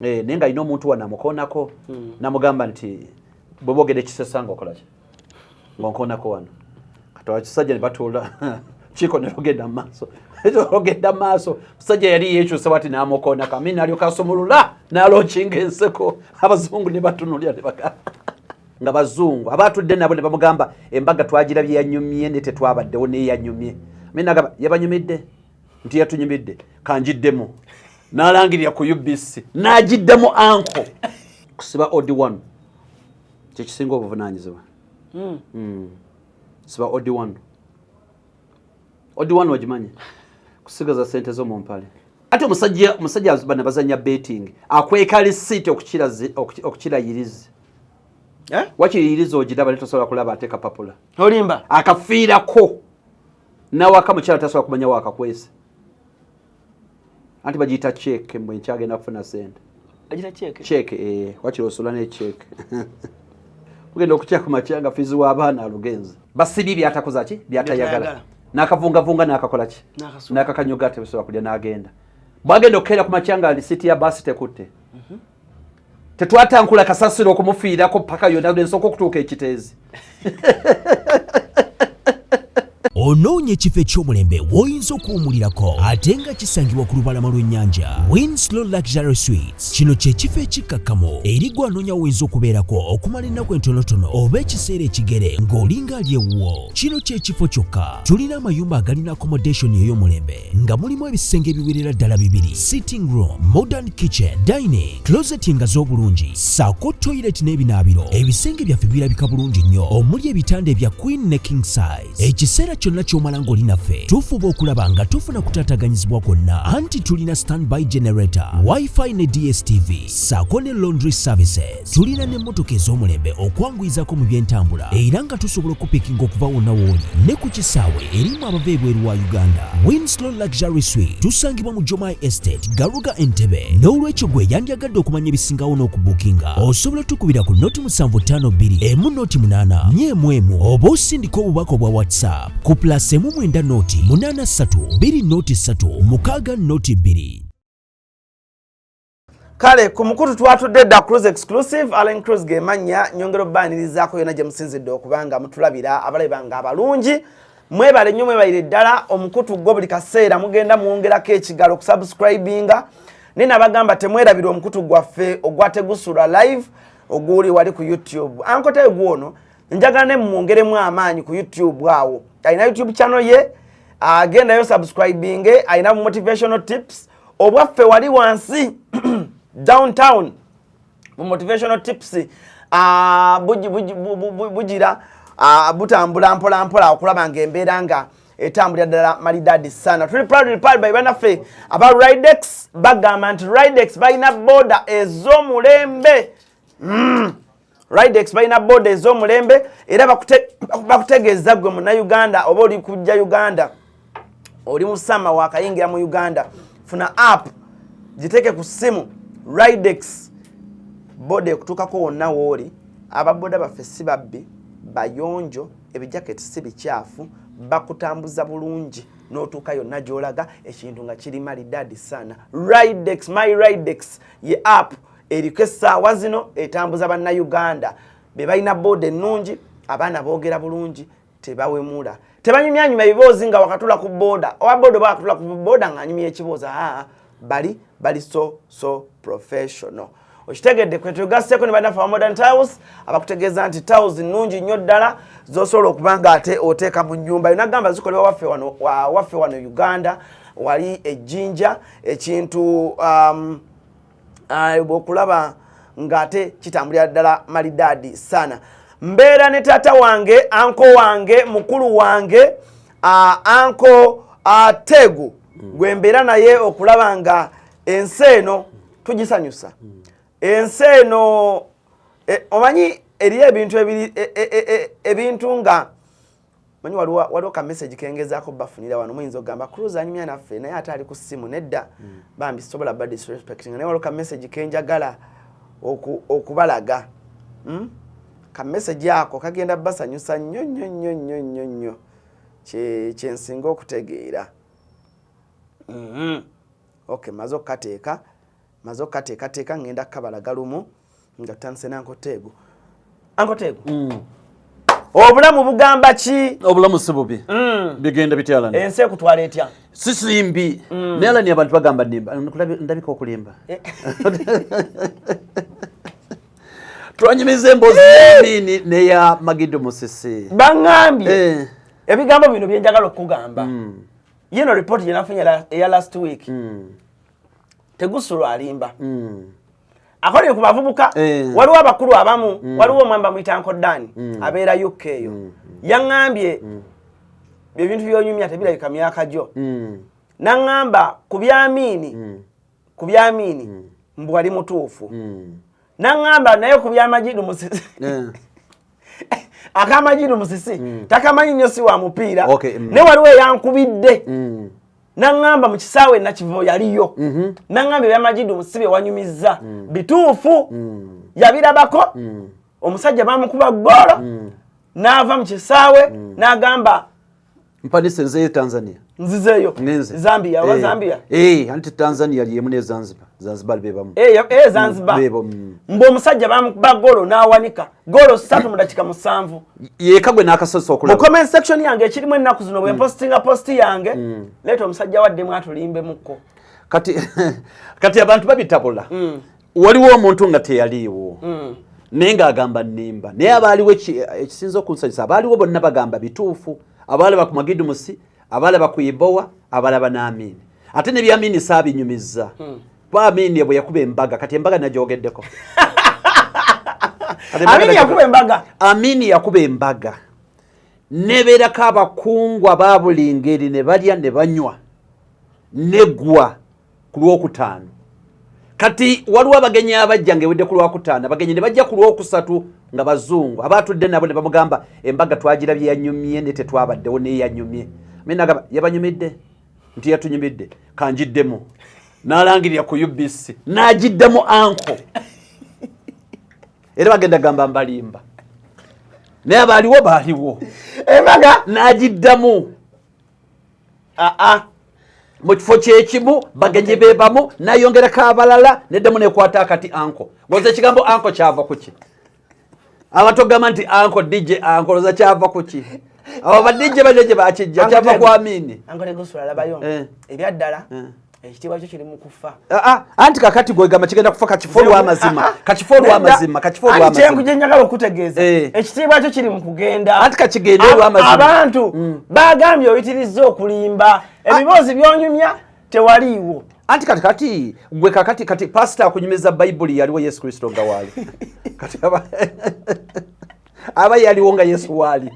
nenga ino omuntu wanamukonako namugamba nti bwebogedde kisesanga okolaki ngonkonako wano katowa kisajja ne batuula chiko ne rogenda maaso rogenda maaso musajja yali yekyusa bati namukonako amina alyoka asomulula nalochinga enseko abazungu ne batunulya ne bagamba nga bazungu abatudde nabo ne bamugamba embaga twagirabye yanyumye ne tetwabaddewo ne yanyumye amina agamba yabanyumidde nti yatunyumidde kanjiddemu nalangirira ku UBC najiddemu anko kusiba odi one kyekisinga obuvunanyizibwa siba odi one wagimanye kusigaza sente zo mu mpale ate omusajja bana bazanya betting akweka receipt okukira yirizi wakiri yirizi ogiraba netosobola kulaba ate kapapula olimba akafiirako nawe akamukyala tasobola kumanya wakakwese anti bagiyita check mwe nkyagenda kufuna sente ajira check wakiri osula ne check ugenda okutya ku makyanga fizi w'abaana alugenzi basibi byatakoza ki byatayagala nakavungavunga nakakola ki nakakanyuga tebisobola kulya n'agenda bwagenda okukeera ku makyanga lisiti ya basi tekutte tetwatankula kasasiro okumufiirako paka yonna ensooka okutuuka ekiteezi Onoonye ekifo eky'omulembe w'oyinza okuwummulirako ate nga kisangibwa ku lubalama lw'ennyanja Winslow Luxury Suites. Kino kye kifo ekikkakkamu eri gwe anoonya w'oyinza okubeerako okumala ennaku entonotono oba ekiseera ekigere ng'olinga ali ewuwo. Kino kye kifo kyokka. Tulina amayumba agalina accommodation ey'omulembe nga mulimu ebisenge ebiwerera ddala 2, sitting room, modern kitchen, dining, closet nga z'obulungi, ssaako toilet n'ebinaabiro. Ebisenge byaffe birabika bulungi nnyo omuli ebitanda ebya queen ne king size. Ekiseera kyonna ky'omala ng'oli naffe tufuba okulaba nga tufuna kutaataganyizibwa kwonna anti tulina standby generator, wifi ne DSTV ssaako ne laundry services. Tulina n'emmotoka ez'omulembe okwanguyizaako mu by'entambula era nga tusobola okupikinga okuva wonna w'oli ne ku kisaawe erimu abava ebweru wa Uganda. Winslow Luxury Suite tusangibwa mu Jomai Estate, Garuga, Entebbe. N'olwekyo gwe yandyagadde okumanya ebisingawo n'okubuukinga osobola tukubira ku noti 752 emu noti 8 nyemu oba osindika obubaka obwa WhatsApp ku +1 9 noti 83 2 noti 3 6 noti 2. Kale ku mukutu twatudde Da Cruise exclusive Allen Cruise gemanya nyongero banirizaako yona gye musinzidde okubanga mutulabira abalaba nga abalungi mwebale nnyo mwebalire ddala omukutu gwo buli kaseera mugenda muwongerako ekigalo kusubscribinga nina bagamba temwerabira omukutu gwaffe ogwategusula live oguli wali ku YouTube ankote gwono njagala ne mwongeremu amaanyi ku YouTube awo ayina YouTube channel ye agenda yo subscribing ayina motivational tips obwaffe wali wansi downtown motivational tips bujira butambula mpola mpola okulaba nga embeera nga etambulira ddala malidadi sana. Tuli proud by banaffe aba Ridex bagamba nti Ridex balina boda ez'omulembe Ridex balina boda ez'omulembe era bakutegeeza gwe munnayuganda oba oli kujja Uganda oli musama wakayingira mu Uganda funa app giteeke ku ssimu Ridex boda ekutuukako wonna wooli. Ababoda baffe si babbi bayonjo ebijaketi si bikyafu bakutambuza bulungi n'otuuka yonna gy'olaga ekintu nga kiri malidadi sana. Ridex, my Ridex ye app eriko essaawa zino etambuza bannayuganda be balina boda ennungi abaana boogera bulungi tebawemula tebanyumyanyuma ebiboozi nga wakatula ku boda oba boda oba wakatula ku boda nga anyumya ekiboozi bali so professional. Okitegedde kwe tugasseko ne bannaffe aba Modern Tiles abakutegeeza nti tiles nnungi nnyo ddala z'osobola okuba nga ate oteeka mu nnyumba nagamba zikolebwa waffe wano Uganda wali ejjinja ekintu okulaba ng'ate kitambulira ddala malidadi sana. Mbeera ne taata wange anko wange mukulu wange anko Tegu gwe mbeera naye okulaba nga ensi eno tugisanyusa. Ensi eno omanyi eriyo ebintu nga manyi waliwo ka message kengezaako bafunira wano muyinza okugamba Cruise anyumya naffe naye ate ali ku ssimu nedda bambi sobola ba disrespecting naye waliwo ka message kenjagala okubalaga ka message ako kagenda basanyusa nnyo kyensinga okutegeera. Okay, maze okukateeka mazo kateeka ngenda kabalaga lumu nga tanse nankoteego obulamu bugamba ki obulamu si bubi bigenda bityalana ensi ekutwala etya sisimbi nela ni abantu bagamba nimba ndabika okulimba twanyumiza emboozi y'amini neya Magidu Musisi bangambye ebigambo bino byenjagala okugamba yino report gyenafunye eya last week tegusulwa alimba akoleye ku bavubuka waliwo abakulu abamu waliwo omwamba mwitanko Dani abeera UK eyo yaŋŋambye ebintu byonyumya tebirabika myaka gyo naŋŋamba ku byamini mbu wali mutuufu naŋŋamba naye ku byamajidu Musisi akamajidu Musisi takamanyi nnyo si wa mupiira ne waliwo eyankubidde naŋŋamba mu kisaawe nakivo yaliyo naŋŋamba ebyamajidu Musisi wanyumizza bituufu yabirabako omusajja bamukuba ggoolo n'ava mu kisaawe n'agamba mpanise nzeyo Tanzania nzizeyo Zambia oba Zambia anti Tanzania yemu ne Zanzibar bebamu Zanzibar mbu omusajja bamukuba ggoolo n'awanika ggoolo 3 mu dakika 7 yekagwe n'akasoso okulaba mu comment section yange ekirimu ennaku zino bwe postinga posti yange leeta omusajja waddemu atulimbemukko kati abantu babitabula waliwo omuntu nga teyaliiwo naye ng'agamba nnimba naye abaaliwo ekisinza okunsanyusa abaaliwo bonna bagamba bituufu abalaba ku Magidu Musisi abalaba ku Ibowa abalaba n'Amini ate ne byamini saabinyumizza kwa Amini bwe yakuba embaga kati embaga najogeddeko Amini yakuba embaga nebeerako abakungu ababuli ngeri ne balya ne banywa negwa ku Lwokutaano kati waliwo abagenyi abajja ng'ewedde ku Lwakutaano abagenyi ne bajja ku Lwokusatu nga bazungu abatudde nabo ne bamugamba embaga twagirabye yanyumye ne tetwabaddewo naye yanyumye menagamba yabanyumidde nti yatunyumidde kanjiddemu n'alangirira ku UBC n'agiddemu anko era bagenda gamba mbalimba naye baaliwo embaga n'agiddamu mu kifo kyekimu bagenyi bebamu nayongerako abalala neddamu nekwata akati anko ngoze ekigambo anko kyava kuki abatogamba nti anko DJ anko loza kyava kuki abo ba DJ bajeje bakijja kyava kwa Amini anko negusula labayo ebyaddala ekitiibwa kyo kiri mu kufa anti kakati gwegamba kigenda kufa kakifolwa amazima kyenkuja njagala okutegeeza ekitiibwa kyo kiri mu kugenda anti kakigenderwa amazima abantu bagambye oyitirizza okulimba ebiboozi byonyumya tewaliiwo anti kati gwe kati pastor akunyumiza Bayibuli yaliwo Yesu Kristo nga waali kati aba yaliwo nga Yesu waali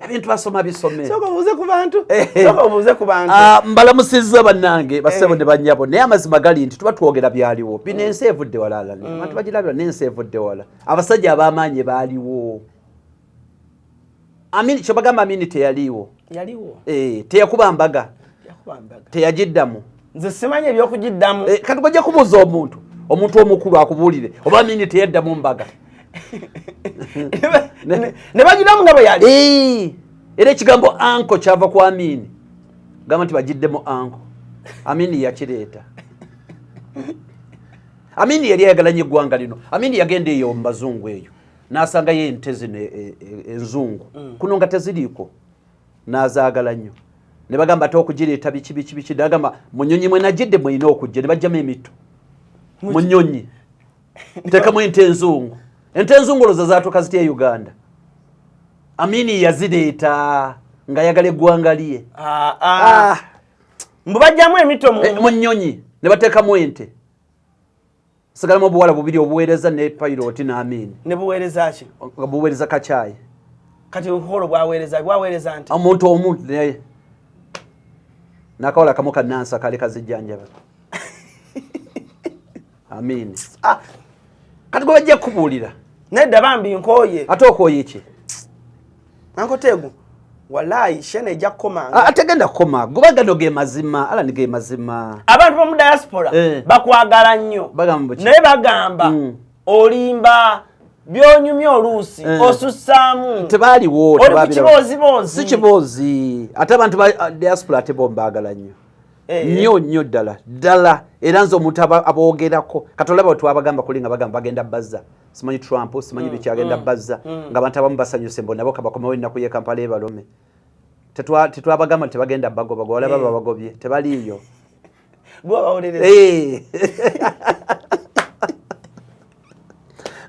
ebintu basoma bisome soko buze ku bantu mbalamusizza bannange basebo ne banyabo naye amazima gali nti tuba twogera byaliwo bino ensi evudde walala abantu bagirabira n'ensi evudde wala abasajja ab'amaanyi baaliwo Amini kyebagamba Amini teyaliwo teyakuba mbaga teyagiddamu nze simanyi ebyokugiddamu kati gojja kubuuza omuntu omukulu akubuulire oba Amini teyaddamu mbaga ne bagiddamu nga bwe yali era ekigambo anko kyava ku Amini gamba nti bagiddemu anko Amini yakireeta Amini yali ayagalanye eggwanga lino Amini yagenda eyo mu bazungu eyo n'asangayo ente zino enzungu kuno nga teziriiko n'azaagala nnyo ne bagamba ate okugireeta biki nagamba munyonyi mwe nagidde mweyina okujja ne bajjamu emito munyonyi teekamu ente enzungu loza zaatuuka zitya e Uganda Amini yazireeta nga yagala eggwanga lye mbu bajjamu emito mu nnyonyi ne bateekamu ente sigalamu obuwala bubiri obuweereza ne pilot n'Amini ne buweereza ki nga buweereza kacaayi kati obuholo bwaweereza nti omuntu naye nakawala kamu kannansa kale kazijjanjaba Amini kati gwe bajja kubuulira nedda bambi nkooye ate okooye ki ankotegu wallahi shene ejja kukomanga ate genda kukoma goba gano ge mazima ala nige mazima abantu bomu diaspora bakwagala nnyo naye bagamba olimba byonyumya oluusi osussaamu tebaaliwo oli ku kiboozi si kiboozi ate abantu ba diaspora ate bo mbaagala nnyo nnyo ddala era nze omuntu aboogerako katolaba bwe twabagamba kulinga bagamba bagenda bazza simanyi Trump simanyi biki agenda bazza ng'abantu abamu basanyuse mbo nabo kabakomawo ennaku ye Kampala ebalome tetwabagamba tebagenda bagoba olaba babagobye tebaliiyo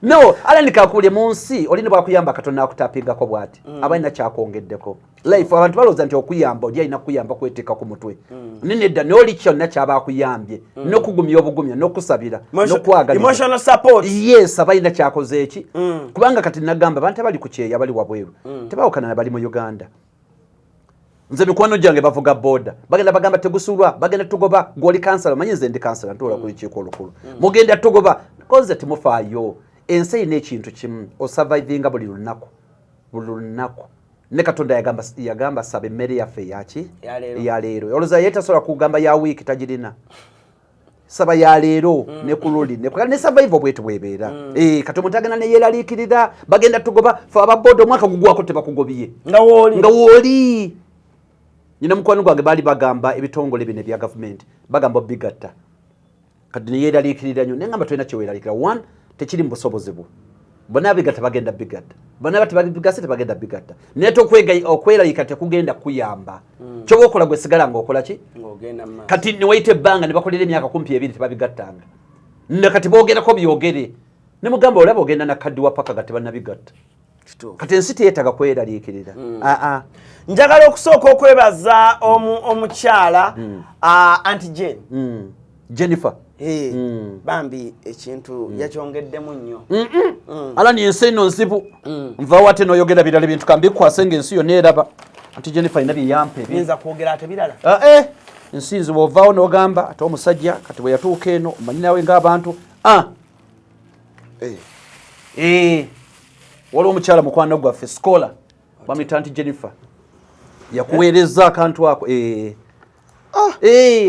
no alani kakulye mu nsi olina bwakuyamba Katonda akutapingako bw'ati abalina kyakwongeddeko life abantu balowooza nti okuyamba oli alina kuyamba kweteeka ku mutwe nedda n'oli kyonna kyaba akuyambye n'okugumya obugumya n'okusabira emotional support yes abalina kyakoze eki kubanga kati nagamba abantu abali ku kyeya bali wabweru tebawukana na bali mu Uganda nze mikwano gyange bavuga boda bagenda bagamba tegusulwa bagenda tugoba gwoli kansala manyi nze ndi kansala ntola ku kiiko olukulu mugenda tugoba koze timufaayo ensi erina ekintu kimu osurvivinga buli lunaku ne Katonda yagamba saba emmere yaffe yaki yaleero olowooza yeetasobola kugamba ya wiiki tagirina saba yaleero ne ku luli ne survive bwetu bwebeera kati omuntu agenda neyeeraliikirira bagenda tugoba fe ababoda omwaka gugwako tebakugobye nga wooli nyina mukwano gwange baali bagamba ebitongole bino ebya gavumenti bagamba bigatta kati neyeeraliikirira nnyo naye ngamba tolina kyeweeraliikira one tekiri mu busobozi bwo bonna bigatta bagenda bigatta bonna batebagase tebagenda bigatta naye okweraliika tekugenda kuyamba kyoba okola gwe sigala ng'okola ki kati newayita ebbanga ne bakolera emyaka kumpi 2 tebabigattanga ne kati boogerako byogere ne mugamba olaba ogenda na kaddi wa paka gati bannabigatta kati ensi teyeetaga kweraliikirira njagala okusooka okwebaza omukyala Aunty Jane Jennifer bambi ekintu yakyongeddemu nnyo alani ensi eno nzibu nvaawo ate n'oyogera birala bintu kambikwase ng'ensi yonna eraba Aunty Jennifer alina byeyampa binza kwogera ate birala ensi nzibu ovaawo n'ogamba ate omusajja kati bwe yatuuka eno omanyi nawe ng'abantu waliwo omukyala mukwano gwaffe Skola bamuyita Aunty Jennifer yakuweereza akantu ako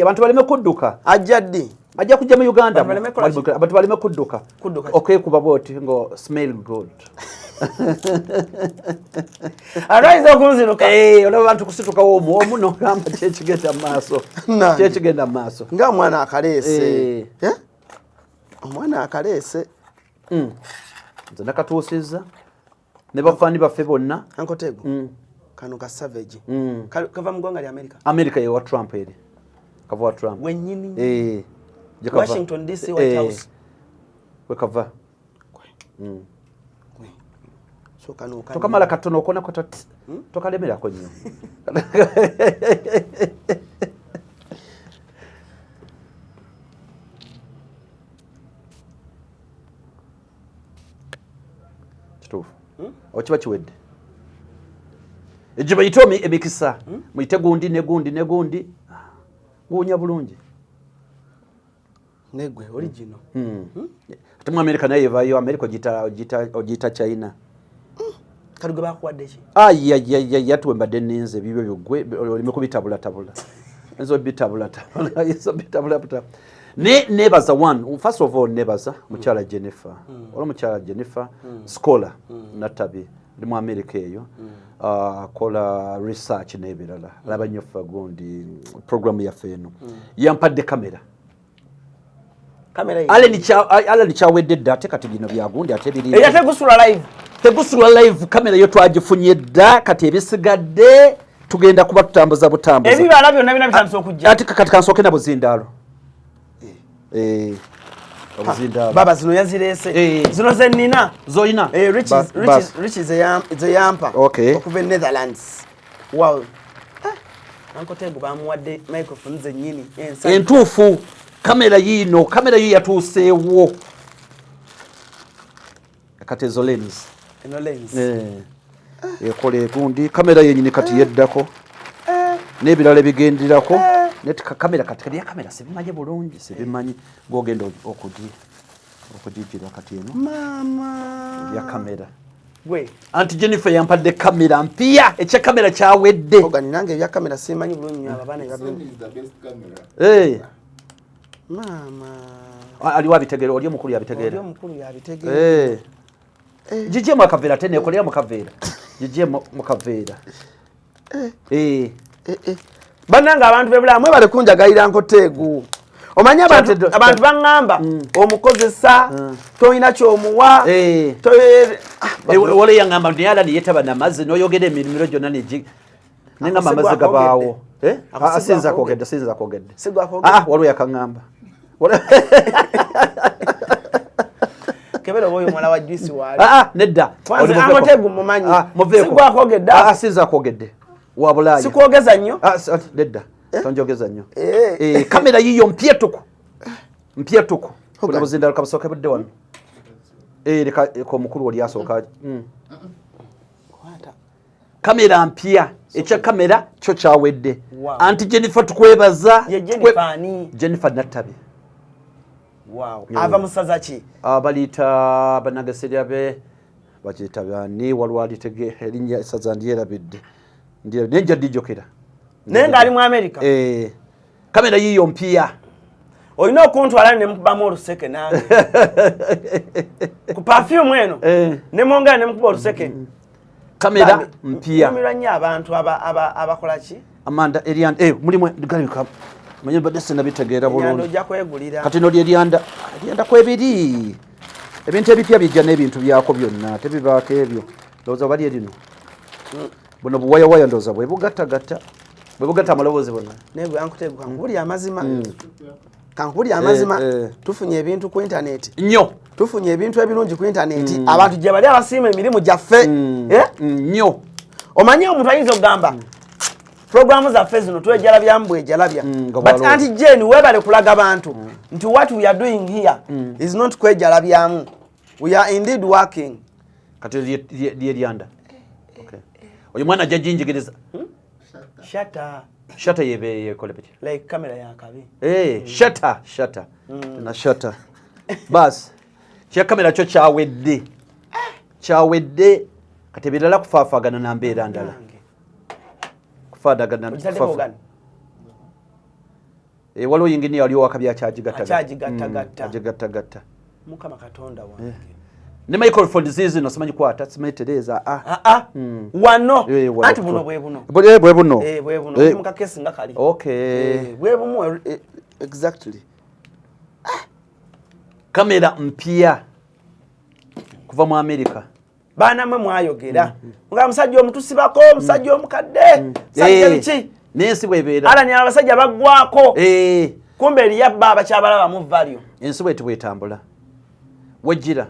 abantu baleme kudduka ajja ddi ajja kujja mu Uganda abantu baleme kudduka okwekuba bwoti ngo smell good araiza okunziruka olaba abantu kusituka omu nogamba kyekigenda mu maaso nga omwana akaleese omwana akaleese nze nakatuusizza ne bafaani baffe bonna ankotego kano ka savage kava mu ggwanga lya America yewa Trump eri kava wa Trump wenyini Washington DC White House wekava so kano tokamala katono okona ko tokalemerako nnyo kituufu okiba kiwedde ejjo bayita emikisa muyite gundi negundi guunya bulungi negwe original ate mu America naye yevayo America ogiyita China kaluge bakuwadde ki yatuwe mbadde ninze bibyo byogwe olime kubitabulatabula enzo bitabulatabula nebaza one first of all nebaza mukyala Jennifer mukyala Jennifer Skola natabi ndi mu America eyo kola research n'ebirala laba nnyo ffe gundi program yaffe eno yampadde kamera Allen kyawedde dda ate kati bino byagundi ate biri tegusula live kamera yo twagifunye dda kati ebisigadde tugenda kuba tutambuza butambuza ebibala byonna bina bitandise okujja ati kati kansooke na buzindaalo obuzindaalo baba zino yazireese zino zennina zoyina Rich ze yampa okuva Netherlands wow ankotego bamuwadde microphone zennyini entuufu kamera yiino yatuuseewo kati ezo lens ekola egundi kamera yenyini kati yeddako n'ebirala bigendirako kamera kati ya kamera sibimanyi bulungi sibimanyi ng'ogenda okugijirwa kati eno ya kamera Aunty Jennifer yampadde kamera mpya ekya kamera kyawedde ogani nange ebya kamera simanyi bulungi abaana aliwo abitegere oli omukulu yabitegeera gijje mu akaveera te neekolera mu kaveera gijje mu kaveera Bannanga abantu bebulamu bale kunjagalira nkoteegu. Omanyi abantu bangamba omukozesa toyina kyomuwa wale yangamba ndiyala niyetaba namazzi noyogera emirimo gyonna nengamba amazzi gabaawo asinza kwogedde waliwo yakangamba kebera oyo mwala wa juice wali nedda amotegu mumanyi sigwa kwogedde asinza kwogedde wabulayo sikwogeza nnyo nedda tonjogeza nnyo kamera yiyo mpya tuku kuna buzindalo kabusoke budde wano leka ko mukulu oli asooka kamera mpya ekya kamera kyo kyawedde anti Jennifer tukwebaza Jennifer Natabi ava musaza ki abalita banagaseri abe bakiyita bani walwali tege erinnya saza ndiyerabidde nenja dijokera nenga ali mu America kamera yiyo mpya oyina okuntwala ne mukubamu oluseke nange ku perfume eno ne monga ne mukuba oluseke kamera mpya miranya abantu abakola ki Amanda Elianda mulimu galika manye badese nabitegeera bulungi Elianda ojja kwegulira kati no Elianda kwebiri ebintu ebipya bijja n'ebintu byako byonna tebibaako ebyo loza bali erino buno buwaya ndoza bwe bugattagatta amaloboozi bonna nebwe ankuteguka nkuli amazima kankuli amazima tufunye ebintu ku internet nnyo tufunye ebintu ebirungi ku internet abantu gye bali abasiima emirimu gyaffe nnyo omanyi omuntu ayinza okugamba programu zaffe zino twejalabyamu bwejalabya but anti Jane webale kulaga abantu nti what we are doing here is not kwejalabyamu we are indeed working kati Elianda oyo mwana jajinjigiriza Shata yebe kolebeti like camera ya kabi shata na shata bas kya kamera kyo kyawedde kati birala kufaafagana na mbeera ndala kufaadagana waliwo yingini yaliwo wakabya kyajigattagatta mukama katonda wange ne microphone zizi no simanyi kwata simanyi tereza wano anti buno bwe buno mukakesi nga kali bwe bumu exactly kamera mpya kuva mu America bana mwe mwayogera nga musajja omutusibako musajja omukadde musajja bichi nensi bwebeera ala ni abasajja baggwako kumbe eriya baba kyabalaba mu value ensi bwetambula wejjira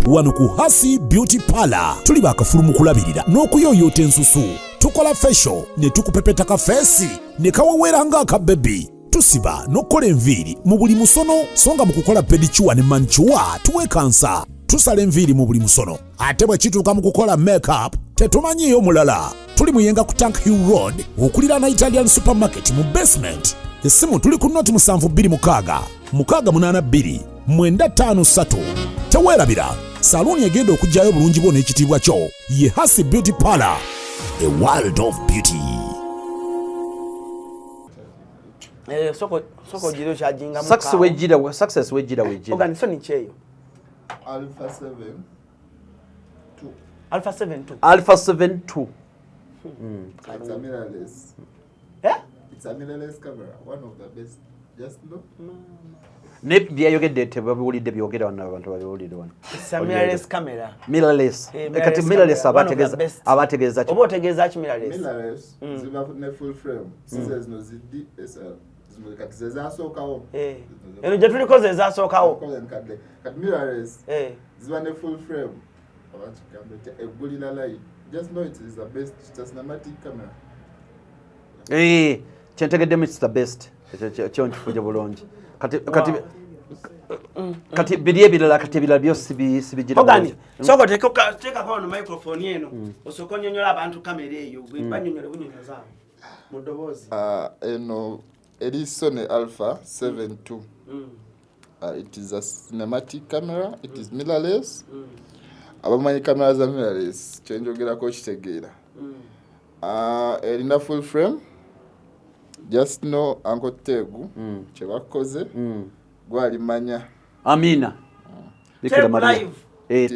wano ku Hasi Beauty Parlor tuli bakafulu mu kulabirira n'okuyoyota ensusu tukola facial ne tukupepeta ka face ne kawewera nga aka baby tusiba n'okola enviiri mu buli musono songa mu kukola pedicure ne manicure tuwekansa tusala enviiri mu buli musono ate bwe kituuka mu kukola makeup tetumanyiyo mulala tuli muyenga ku Tank Hill Road okulira na Italian Supermarket mu basement essimu tuli ku noti 72 682 953 teweerabira saluni egenda okujjayo bulungi bwo n'ekitiibwa kyo ye Hasi Beauty Parlor, a world of beauty. Soko jiro chajinga mukawo success wejira organisation cheyo Alpha 7 2 It's a mirrorless. It's a mirrorless camera, one of the best. Just look. Ne byayogedde tebabiwulidde byogera wano abantu babiwulidde wano. It's a mirrorless camera. Mirrorless. Kati mirrorless abategeeza ki? Oba otegeeza ki mirrorless? Mirrorless ziba ne full frame. Scissors no ziddi kati zezasookawo. Eno gye tuliko zezasookawo. Kati mirrorless ziba ne full frame. Abantu kambete eggulira light. Just know it is the best cinematic camera. Kyentegeddemu it's the best. Kyo nkifuje bulungi. Kati biri ebirala kati ebirala byo sibigira. Ogani soko teka kwa no microphone eno osoko nyonyola abantu kamera eyo gwe banyonyole bunyonyoza mu dobozi. Eno eri Sony Alpha 7 II. It is a cinematic camera, it is mirrorless. Abamanyi kamera za mirrorless kyenjogera ko kitegeera. Erina full frame. Just know Uncle Tegu kyebakoze gwali manya. Amina. Tape live.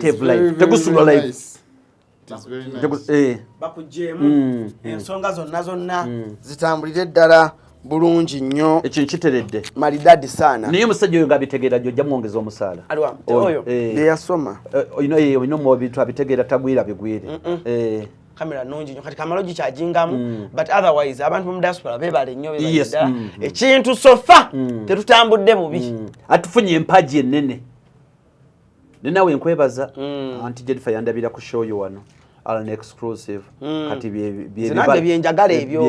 Tape live. Tegusula live. It is very nice. Bakujjeemu ensonga zonna zitambulire ddala bulungi nnyo. Ekintu kiteredde. Maridadi sana. Naye omusajja oyo ng'abitegeera jjojja mwongeza omusaala. Aliwa oyo bye yasoma. Oyina mu bintu abitegeera tagwira bigwire. Kamera nungi nnyo kati kamalo gikyajingamu but otherwise abantu mu diaspora bebale nnyo bebale ekintu sofa tetutambudde bubi. Atufunye empaji ennene. Ninawe nkwebaza Auntie Jennifer yandabira ku show yo wano. An exclusive kati bye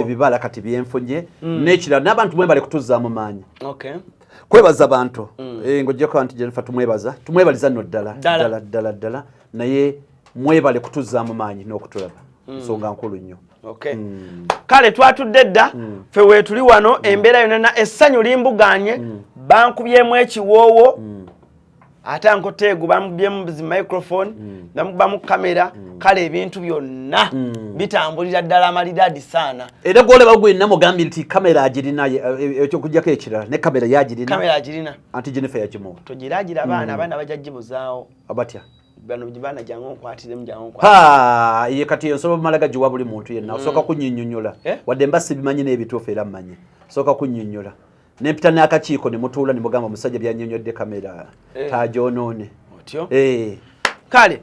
bibala kati byenfunye nekira n'abantu mwebale kutuzaamu maanyi. Okay. Kwebaza abantu ngojja ko Auntie Jennifer tumwebaliza nno ddala naye mwebale kutuzaamu maanyi n'okutulaba nsonga nkulu nnyo. Okay. Kale twatudde dda fe weetuli wano embeera yonna essanyu limbuganye bankubyemu ekiwoowo ate nkoteegu bamubyemu zi microphone bamu kamera kale ebintu byonna bitambulira ddala amalidadi sana. Era gwolaba gwe namugambye nti kamera agirina ekyokujjako ekirala ne kamera yagirina Auntie Jennifer yagimuwa togiragira abaana bajajibuzaawo abatya bano bana jangu nkwatire ye kati ensobo malaga jiwa buli muntu yenna osoka kunyinyonyola wadde mbasi bimanyi n'ebituufu era mmanyi soka kunyinyonyola nempita n'akakiiko ne mutuula ne mugamba musajja byanyonyodde kamera tajonoone otyo kale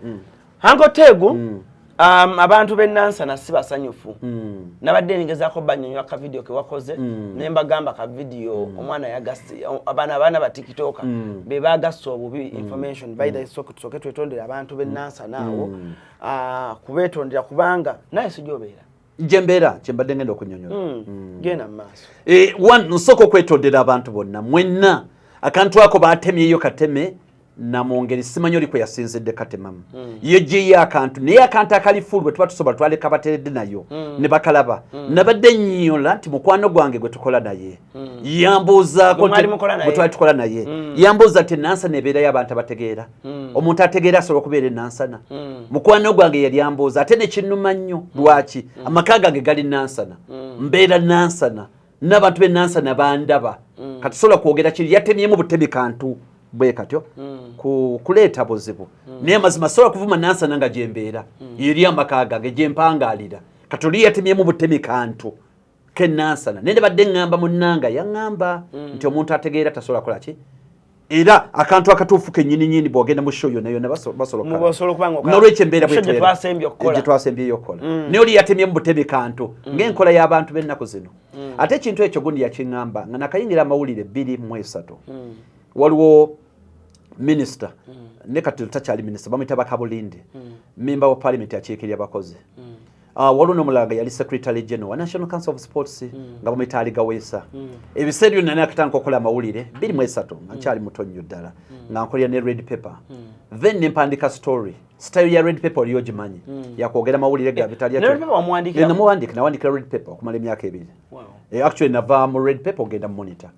hango tegu abantu b'ennansana si basanyufu nabadde ningezaako banyonyola ka video ke wakoze ne mbagamba ka video omwana yagasi abaana ba TikTok be bagasa obubi information by the soke twetondera abantu b'ennansana awo kubetondera kubanga naye sijobeera jembera kyembadde ngenda okunyonyola genda maaso nsoko kwetondera abantu bonna mwenna akantu ako batemyeyo kateme na mungeri simanyo liko yasinzidde katemamu yeje akantu naye akantu akalifulwe tuba tusobola twaleka bateredde nayo ne bakalaba nabadde nnyola nti mukwano gwange gwe tukola naye yambuuzaako bwe tukola naye yambuuza ati nansana ebeera y'abantu abategeera omuntu ategeera asobola okubeera enansana mukwano gwange yali yambuuza ate nekinnuma nnyo lwaki amaka gange gali nansana mbeera nansana n'abantu b'enansana bandaba katusobola kwogera kiri yatemyemu butemi kantu bwe katyo kuleeta buzibu naye mazima sobola kuvuma nansana nga gyembeera eri amaka gange gyempangalira katoli yatemyemu butemi kantu kenansana naye nebadde ŋŋamba munnanga yaŋŋamba nti omuntu ategeera tasobola kola ki era akantu akatuufu kennyininyini bw'ogenda mu show yonna yonna basolonolwekyo embeera gye twasembyeyo okukola naye oli yatemyemu butemi kantu ng'enkola y'abantu b'ennaku zino ate ekintu ekyo gundi yakiŋŋamba nga nakayingira amawulire 2-3 waliwo minister ne kati takyali minister bamuyita Bakabulindi member wa parliament akiikirira abakozi waliwo n'omulala yali secretary general wa National Council of Sports nga bamuyita Aligaweesa ebiseera byonna nakatandika okukola amawulire 2-3 nga nkyali muto nnyo ddala nga nkolera ne red paper then nempandika story style ya red paper oliyo gimanyi yakwogera mawulire ga nawandikira red paper okumala emyaka 2 actually nava mu red paper ogenda mu monitor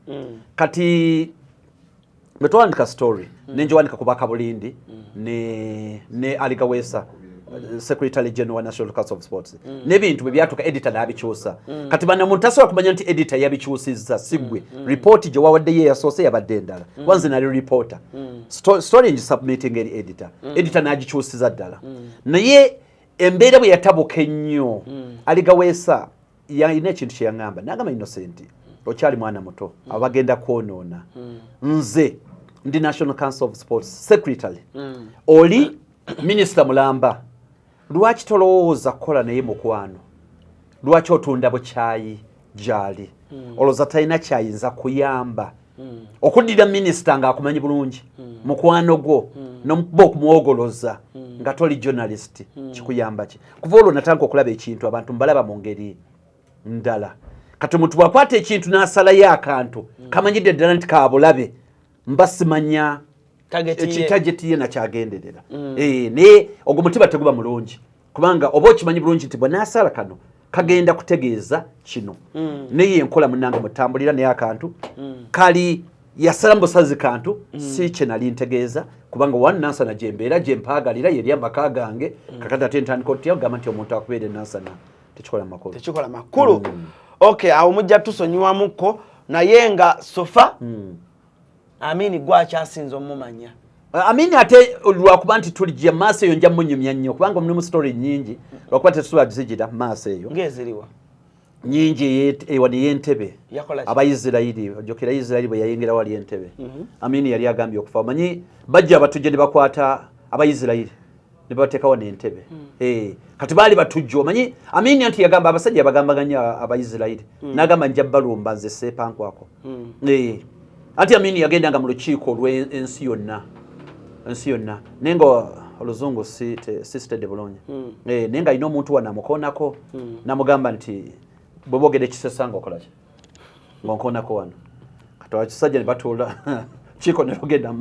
kati betwandika story nenjowandika ku Bakabulindi ne Aligaweesa secretary general wa National Council of Sports n'ebintu bwe byatuka editor n'abikyusa kati banamuntu tasobola kumanya nti editor yabikyusizza sigwe report gye wawadde ye yasoose yabadde endala wanze nali reporter story submitting eri editor n'agikyusiza ddala naye embeera bwe yatabuka ennyo Aligaweesa yalina ekintu kye yaŋŋamba n'agamba Innocent okyali mwana muto abagenda kwonoona nze ndi National Council of Sports secretary oli minister mulamba lwaki tolowooza kukola naye mukwano lwaki otunda bukyayi gyali olowooza talina kyayinza kuyamba okuddira minisita ng'akumanyi bulungi mukwano gwo nomuba okumwogoloza nga toli journalist kikuyamba ki kuva olwo natandika okulaba ekintu abantu mbalaba mu ngeri ndala kati omuntu bwakwata ekintu n'asalayo akantu kamanyidde ddala nti kabulabe mba simanya ekitageti ye nakyagenderera naye ogwo mutima teguba mulungi kubanga oba okimanyi bulungi nti bwe naasala kano kagenda kutegeeza kino naye enkola munnange mutambulira naye akantu kali yasala mu busazi kantu si kye nali ntegeeza kubanga wannansana gye mbeera gye mpaagalira yeri amaka gange kakati ate ntandika otya ogamba nti omuntu akubeera enansana tekikola makulu okay awo mujja tusonyiwamukko naye nga sofa Amini gwa kyasinza omumanya Amini ate lwakuba nti tulijja maaso eyo nja munyumya nnyo kubanga mulimu story nyingi lwakuba tetusobola kuzigira maaso eyo ngeziriwa nyingi ewani y'Entebbe yakola Abayisirayiri ojjukira Isirayiri bwe yayingira wali Entebbe Amini yali agambye okufa manyi bajja abatujje ne bakwata Abayisirayiri ne bateeka wano Entebbe kati baali batujjo manyi Amini anti yagamba abasajja bagambaganya Abayisirayiri n'agamba njja balumba nze seepankwako anti Amini yagendanga mu lukiiko lw'ensi yonna nenga oluzungu sistede bulungi nenga alina omuntu wa namukoonako namugamba nti bwe boogera ekisesanga okola ki ng'onkoonako wano kati wakisajja ne batuula kiiko ne lugenda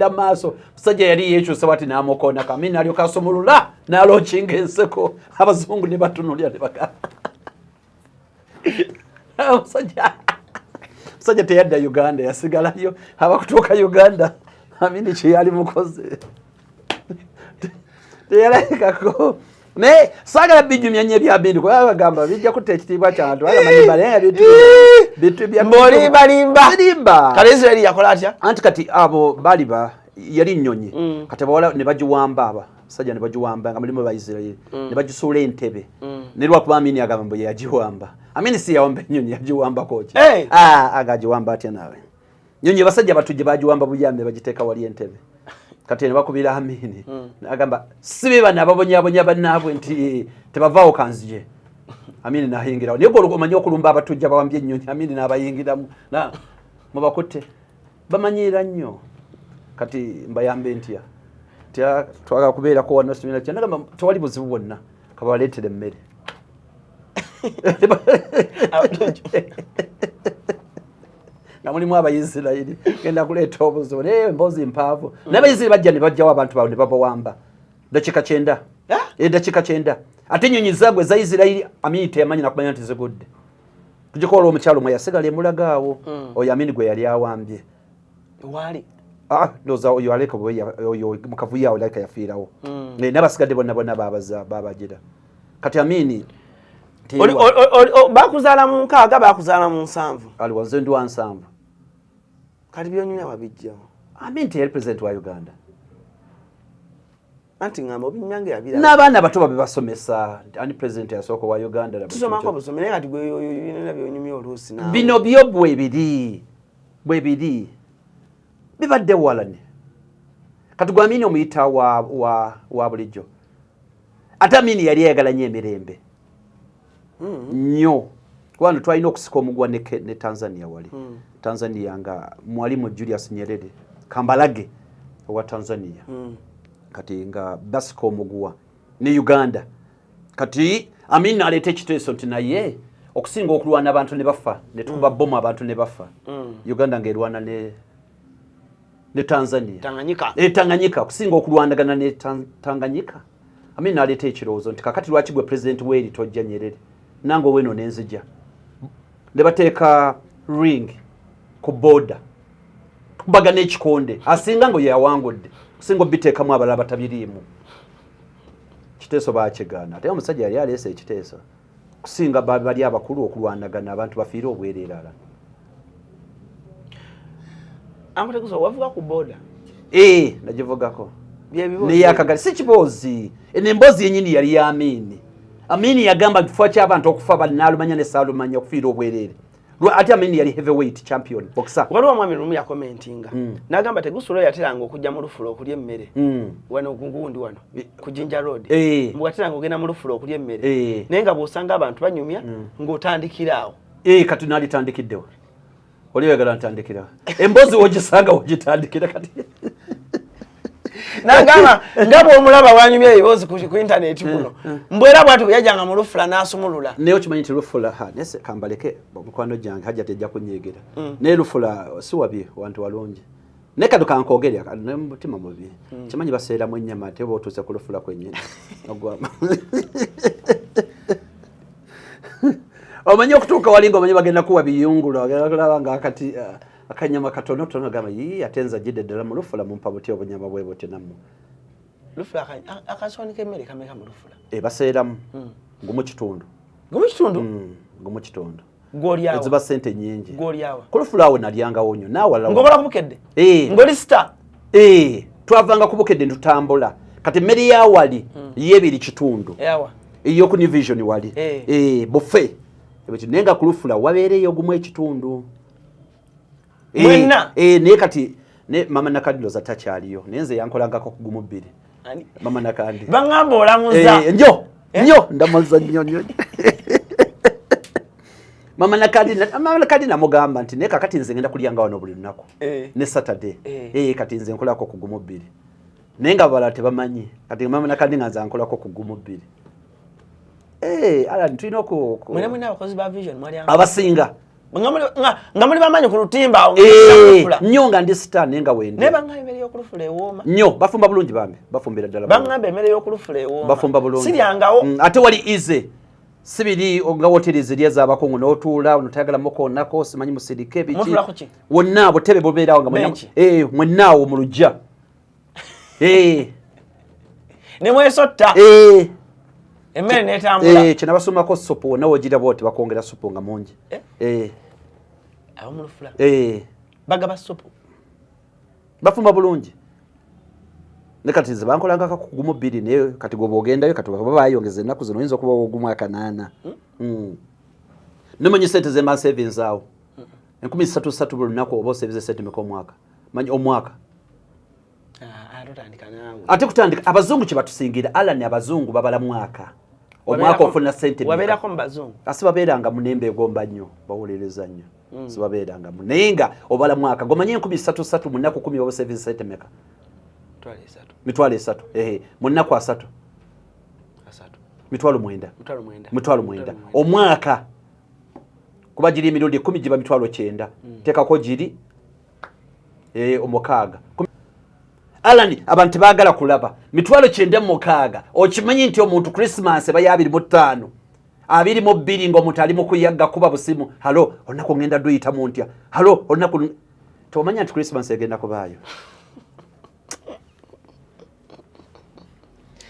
mu maaso musajja yali yeekyusa bwati n'amukoonako Amini alyoka asumulula n'alookinga enseko abazungu ne batunulya ne bagamba musajja teyadda Uganda yasigalayo abakutuuka Uganda Amini kyeyali mukoze teyalabikako naye saagala bijjumya nnyo ebya Amini kuba bagamba bijja kutta ekitiibwa kyantu agamanyibala bintu byalirimba kale Israeli yakola atya anti kati abo baali yali nnyonyi kati abawala ne bagiwamba abasajja ne bagiwamba nga mulimu Abayisirayiri ne bagisuula Entebbe ne lwakuba Amini agamba mbu yagiwamba Amini si yawamba ennyonyi yagiwambako ki agagiwamba atya naawe nyonyi basajja batujje bagiwamba buyambe bagiteeka wali Entebbe kati ne bakubira Amini agamba sibe bana babonyabonya bannaabwe nti tebavaawo kanzije Amini n'ayingirawo naye gwe omanyi okulumba abatujja bawambye ennyonyi Amini n'abayingiramu mubakutte bamanyiira nnyo kati mbayambe ntya twagala kubeerako wano simira kya nagamba tewali buzibu bwonna kabaleetere emmere nga mulimu Abayisirayiri genda kuleeta obuzibu naye emboozi mpaavu n'Abayisirayiri bajja ne bajjawo abantu baabwe ne babawamba dakiika 9 ate ennyonyi zaagwe za Isirayiri Amini teyamanyi nakumanya nti zigudde tugikola omukyalo mwe yasigala emulaga awo oyo Amini gwe yali awambye wali ndoza oyo aleka oyo mukavuya awo aleka yafiirawo n'abasigadde bonna babagira kati Amini bakuzaala mu 6 bakuzaala mu 7 aliwo nze ndi wa 7 kati byonyumya wabijjawo Amini teyali president wa Uganda anti ngamba obinyanga yabira n'abaana bato babe basomesa ani president yasooka wa Uganda tusomako obusome naye kati byonyumya byonyumya oluusi nawe bino byo bwe biri bibadde walane kati gwe Amini omuyita wa bulijjo ate Amini yali ayagala nnyo emirembe nnyo kubanga twalina okusika omugwa ne Tanzania wali Tanzania nga Mwalimu Julius Nyerere Kambalage owa Tanzania kati nga basika omugwa ne Uganda kati Amini aleeta ekiteeso nti naye okusinga okulwana abantu ne bafa ne tukuba bomu abantu ne bafa Uganda ng'erwana ne Tanzania Tanganyika okusinga okulwanagana ne Tanganyika Amini aleeta ekirowoozo nti kakati lwaki gwe president weeri tojja Nyerere nange oweno nenzija ne bateeka ring ku border tukubaga n'ekikonde asinga ngo yawangudde kusinga obiteekamu abalala batabiriimu kiteeso baakigaana ate omusajja yali aleese ekiteeso kusinga bali abakulu okulwanagana abantu bafiire obwereerala amategeeza wavuga ku border nagivugako naye akagali si kiboozi emboozi yennyini yali ya Amini yagamba kifo ky'abantu okufa bannaalumanya ne Saalumanya okufiira obwereere ate Amini yali heavyweight champion boxer waliwo omwami lumu yakomentinga n'agamba tegusulo yateranga okujja mu lufulo okulya emmere wano gugundi wano ku Jinja Road mwateranga ogenda mu lufulo okulya emmere naye nga bw'osanga abantu banyumya ng'otandikira awo kati naalitandikiddewo oli oyagala ntandikirawo emboozi wogisanga wogitandikira kati nagamba nga bw'omulaba wanyumya ebibuuzi ku internet kuno mbwera bwatu yajjanga mu lufula n'asumulula naye okimanyi nti lufula nese kambaleke mukwano gyange hajja tejja kunyeegera naye lufula si wabi wantu walungi naye kado kankogerya mutima mubi kimanyi baseeramu ennyama ate oba otuuse ku lufula kwennyini omanyi okutuuka wali ng'omanyi bagenda kuwa biyungula okulaba nga akati akanyama katonotono gamba ate nzajjidde ddala mu lufula mumpa buti obunyama bwe butyo nammwe lufula akasonika emmere kameka mu lufula baseeramu ngumu kitundu gw'olyawo eziba ssente nnyingi gw'olyawo ku lufula awo nalyangawo nnyo naawalala ng'obola kubukedde ng'oli sita twavanga kubukedde ntutambula kati mmere ya wali yebiri kitundu iyo ku New Vision wali buffet ebyo nenga kulufula wabeereyo gumu ekitundu mwenna ne kati ne mama nakadilo za takyaliyo nenze yankolangako ku gumu bbiri mama nakandi bangamba olamuza nnyo ndamaza nnyo mama nakandi namugamba nti ne kakati nze ngenda kulyanga wano buli lunaku ne Saturday kati nze nkolako ku gumu bbiri nenga bala tebamanyi kati mama nakandi nganza nkolako ku gumu bbiri ala ntino ko mwena abakozi ba Vision mwali abasinga nga muli bamanyi ku lutimba nnyo nga ndi star nenga wende ne banga emere yokulufula ewooma nnyo bafumba bulungi bambe bafumbira ddala banga emere yokulufula ewooma bafumba bulungi siryangawo ate wali easy sibiri nga hoteli zirya z'abakungu n'otuula onotayagala mukoonako simanyi musirike biki wonna butebe bubeerawo nga mwennaawo mu lujja ne mwesotta emmere netambula kye nabasomako supu wonna wogira bwoti bakwongera supu nga mungi abamulufula bagaba supu bafumba bulungi ne kati nze bankolangako ku gumu bbiri naye kati gwe bw'ogendayo kati baba bayongeza ennaku zino oyinza okuba ogumu akanaana nomanyi sente zemba savings awo 13,000 buli lunaku oba osevize sente meka omwaka manyi omwaka ate kutandika abazungu kye batusingira Alan abazungu babala mwaka omwaka ofuna sente wabeerako mu bazungu asi babeeranga munembe egomba nnyo bawolereza nnyo sibabeeranga munenga obala mwaka gomanyi 13,000 mu nnaku 10 oba savings sente meka mitwalo 3 mu nnaku 3 mitwalo 9 omwaka kuba giri emirundi 10 giba mitwalo 9 tekako giri omukaaga Alani abantu baagala kulaba mitwalo 9 mu mukaaga okimanyi nti omuntu Christmas baya 25 22 ng'omuntu ali mu kuyagga kuba busimu halo onako ngenda duyita muntya halo onako tomanya nti Christmas egenda kubaayo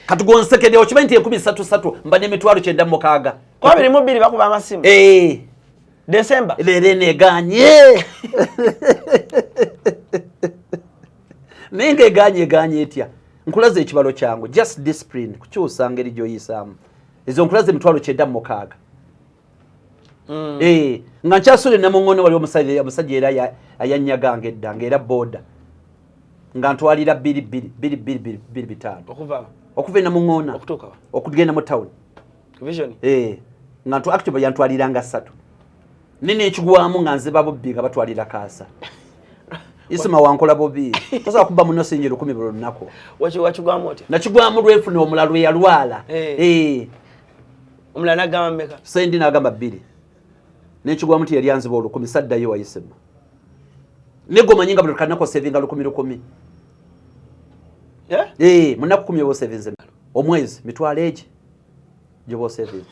katugonsekede okimanyi nti 13,000 mbane mitwalo 9 mu mukaaga kwa 22 bakuba amasimu December lere neganye nenge ganye etya nkulaze ekibalo kyangu just discipline kukyusa ngeri gyoyisaamu ezo nkulaze mitwalo 9 mu mukaaga nga nkyasule namuŋŋone wali omusajja era ayanyagange eddanga era boda nga ntwalira 2,5 okuva e namuŋŋona okugenda mu town nga actually yantwaliranga 3 nini ekigwamu nga nziba bubbi nga batwalira kaasa isima wankola bobi tosa kuba muno sinjiro 10 bulu nako wachigwamu otya nakigwamu lwefu no omulalo yalwala omulana gamba meka sendi nagamba 2 n'ekigwamu ti yali anziba 10 saddayo wayisema nego manyinga bulu kanako savinga 10 munako 10 bo savings omwezi mitwalo eje jobo savings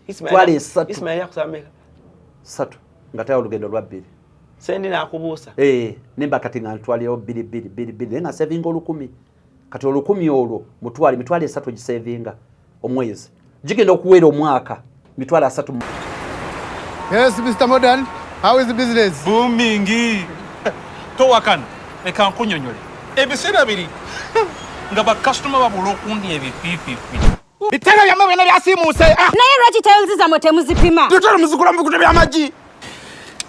Ismail yakusameka 3 ngatayo olugendo lwa 2 sendi nakubuusa nemba kati nga ntwaliyo 2 nga savinga 10 kati 10 olwo mutwali mitwalo 3 gisavinga omwezi gigenda okuwera omwaka mitwalo 3. Yes, Mr. Modern, how is the business? Booming. Towakana leka nkunyonyole ebiseera biri nga bakasitoma babula okundi ebipiipiipi Bitera byamwe byonna byasiimuuse. Naye lwaki tayozi zammwe temuzipima? Tutera muzikula mubikuta by'amagi.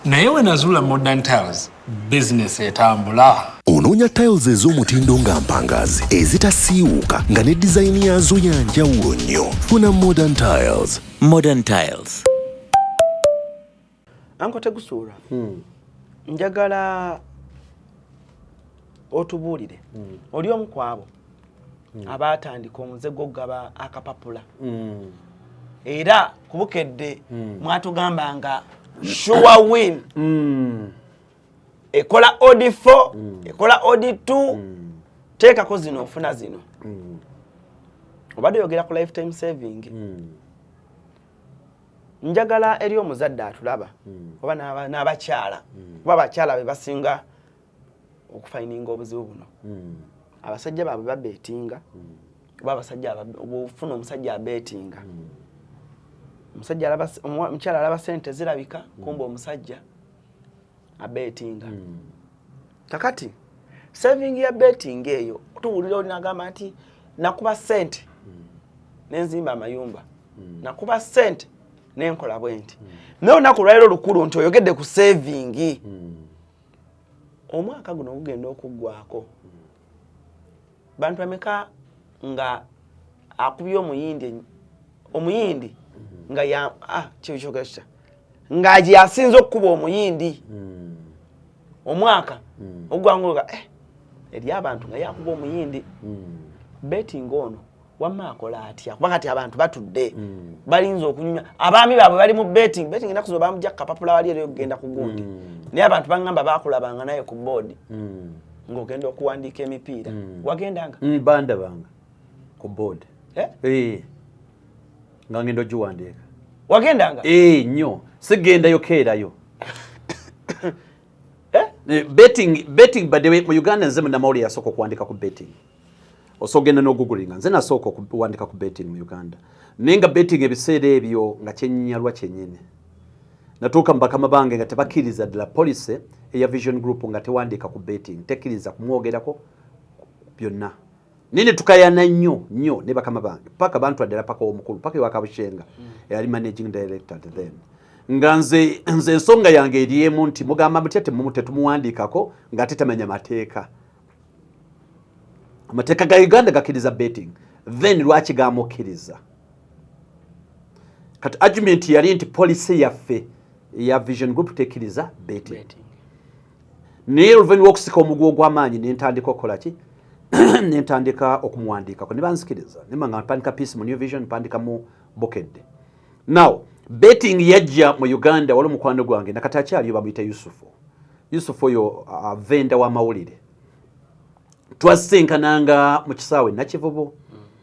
naye we nazuula Modern Tiles bizinesi etambula. Onoonya tiles ez'omutindo nga mpangazi ezitasiiwuuka nga ne dizayini yazo ya njawulo nnyo. Funa Modern Tiles. Modern Tiles. Anko Tegusuula njagala otubuulire oli omu kwabo abaatandika omuzego gaba akapapula era kubukedde mwatugamba nga sure win ekola odi 4 ekola odi 2 teekako zino ofuna zino obadde yogera ku lifetime saving njagala eri omuzadde atulaba oba n'abakyala kuba abakyala be basinga okufaininga obuzibu buno abasajja baabwe babeetinga oba abasajja obufuna omusajja abeetinga omukyala alaba sente zirabika kumba omusajja abeetinga kakati saving ya betting eyo tuwulira olinagamba nti nakuba sente nenzimba amayumba nakuba sente nenkola bwenti naye olunaku lwaliro lukulu nti oyogedde ku saving omwaka guno gugenda okuggwako bantu bameka nga akubye omuyindi nga ya kyokyogesha nga asinze okukuba omuyindi omwaka ogwanguluka eri abantu nga yakuba omuyindi betting ono wamma akola atya kuba kati abantu batudde balinze okunyumya abaami baabwe bali mu betting enaku zo bamujja kapapula wali eri okugenda ku gundi naye abantu bangamba bakulabanga naye ku board ng'ogenda okuwandiika emipiira wagendanga banda banga ku board nga ngenda ogiwandiika wagendanga nnyo sigendayo keerayo betting by the way mu Uganda nze munamawuli yasooka okuwandika ku betting osogenda n'ogugulinga nze nasooka okuwandika ku betting mu Uganda naye nga betting ebiseera ebyo nga kyennyalwa kyennyini natuuka mu bakama bange nga tebakkiriza ddala policy eya Vision Group nga tewandika ku betting tekkiriza kumwogerako byonna nene tukayana nnyo ne bakama bange paka bantu addala paka omukulu paka ewakabushenga eyali managing director then nga nze ensonga yange eriemu nti mugamba mutya tetumuwandiikako nga tetamanya mateeka amateeka ga Uganda gakkiriza betting then lwaki gamukkiriza kati argument yali nti policy yaffe ya Vision Group tekkiriza betting naye oluvannyuma lw'okusika omuguwa ogw'amaanyi nentandika okukola ki nentandika okumuwandiikako ne banzikiriza nemanga mpandika piece mu New Vision mpandika mu Bukedde now betting yajja mu Uganda wali omukwano gwange nakati akyaliyo bamuyita Yusufu oyo venda w'amawulire twasenkananga mu kisaawe Nakivubo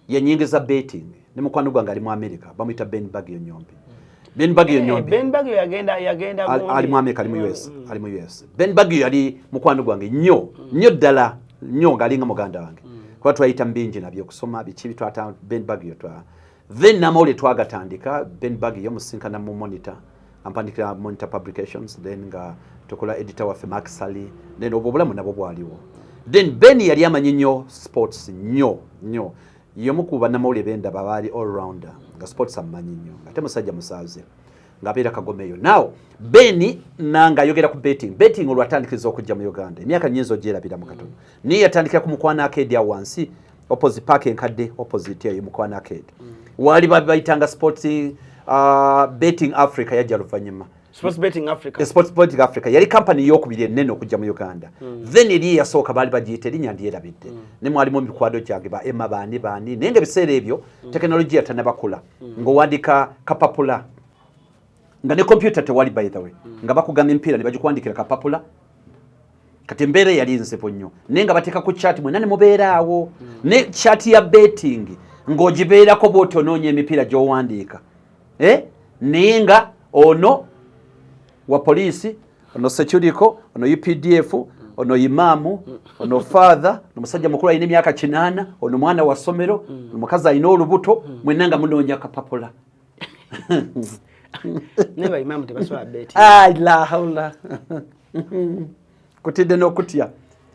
yanyingiza betting ne mukwano gwange ali mu America bamuyita Ben Bagio Nyombi Ben Bagio Nyombi Ben Bagio yagenda ali mu America ali mu US Ben Bagio yali mukwano gwange nnyo ddala nnyo ng'alinga muganda wange kuba twayita mbingi nabyo okusoma biki bitwata Ben Bagio then namawulire twagatandika Ben Bagio musinkana mu Monitor ampandikira Monitor Publications then nga tukola editor waffe Mark Sally then obwo bulamu nabwo bwaliwo then Ben yali amanyi nnyo sports nnyo yomu ku bannamawulire benda babaali all rounder nga sports amanyi nnyo ate musajja musaaze ng'abeera Kagomeyo now Ben nanga ayogera ku betting olwatandikiriza okujja mu Uganda emyaka nnyingi ogyerabira mu katono niye yatandikira ku Mukwana Arcade ya wansi opposite park enkadde opposite eyo Mukwana Arcade wali bayitanga sports betting Africa yajja luvannyuma Sports Betting Africa. Sports Betting Africa yali company yokubiri ennene okujja mu Uganda. Then eri yasooka baali bagiyita erinnya ndyerabidde. Ne mwalimu mikwado gyange ba Emma baani naye nga biseera ebyo tekinologiya tannabakula ng'owandiika kapapula nga ne computer tewali by the way nga bakugamba empiira ne bagikuwandikira kapapula kati embeera yali nzibu nnyo naye nga bateeka ku chat mwenna ne mubeeraawo ne chat ya betting ng'ogibeerako bw'oti onoonya emipiira gy'owandiika naye nga ono wa polisi ono security ono UPDF ono imamu ono father omusajja mukulu alina emyaka 8 ono mwana wa ssomero omukazi alina olubuto mwenna nga munoonya kapapula neba imamu tebasobola beti la haula kutidde n'okutya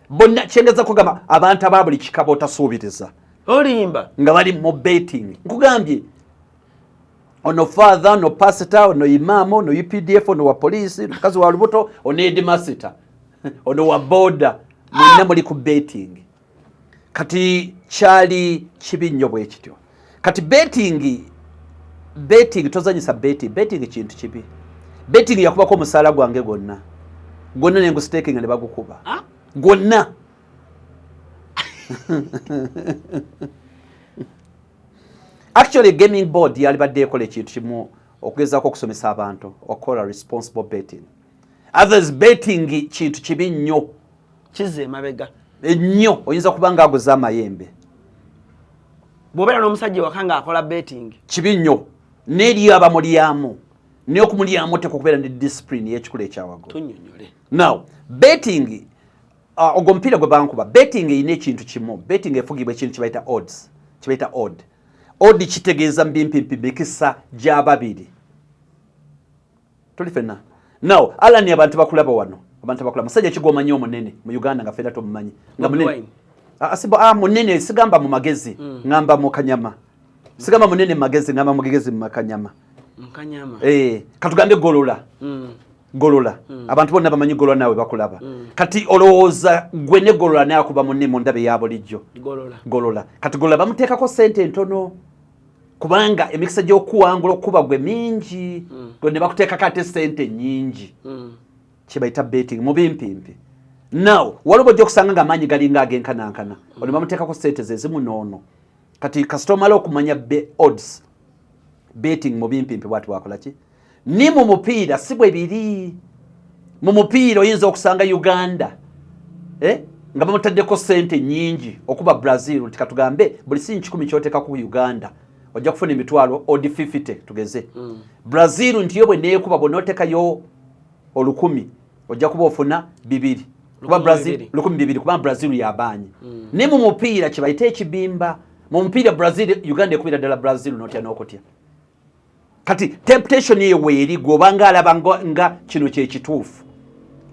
bonna kyengeza kugamba abantu aba buli kikaba otasuubiriza olimba nga bali mu betting nkugambye ono father ono pastor ono imamu ono UPDF ono wa polisi mukazi wa lubuto ono headmaster ono wa boda mwenna muli ku betting kati kyali kibi nnyo bwe kityo kati betting tozanyisa betting kintu kibi betting yakubako omusaala gwange gonna nengu staking ne bagukuba gonna actually gaming board yali badde ekola ekintu kimu okugezaako okusomesa abantu okola responsible betting others betting kintu kibi nnyo kize emabega ennyo oyinza kuba nga aguza amayembe bw'obeera n'omusajja wakanga akola betting kibi nnyo n'eriyo abamulyamu naye okumulyamu tekukubeera ne discipline y'ekikulu ekyawagulu tunnyonnyole now betting ogwo mupiira gwe bankuba betting eyina ekintu kimu betting efugibwa ekintu kibayita odds kibayita odd kitegeeza mbimpimpi mikisa gy'ababiri tuli fenna now alani abantu bakulaba wano abantu abakola musajja kigoma nnyo munene mu Uganda nga fera tomumanyi nga munene asiba munene sigamba mu magezi ngamba mu kanyama sigamba munene magezi ngamba mu gegezi mu kanyama katugambe golola abantu bonna bamanyi golola nawe bakulaba kati olowooza gwe ne golola naye akuba munne mu ndabe ya bulijjo golola kati golola bamuteekako sente ntono kubanga emikisa gy'okuwangula okuba gwe mingi gwe ne bakuteekako ate sente nnyingi kibayita betting mu bimpimpi now waliwo ojja okusanga ng'amaanyi galinga ag'enkanankana oli bamuteekako sente ze zimu noono kati kasita omala okumanya odds betting mu bimpimpi bwati bwakola ki ni mu mupiira si bwe biri mu mupiira oyinza okusanga Uganda nga bamutaddeko sente nnyingi okuba Brazil nti katugambe buli sinchi 10 kyoteeka ku Uganda ojja kufuna emitwalo odi 50 tugeze Brazil nti yo bwe neekuba bw'onootekayo 10 ojja kuba ofuna 2 kuba Brazil 200 kuba Brazil yabanyi ni mu mupiira kibayita ekibimba mu mupiira Brazil Uganda ekubira ddala Brazil n'otya n'okutya kati temptation ye weeri gobanga alaba nga kino kye kituufu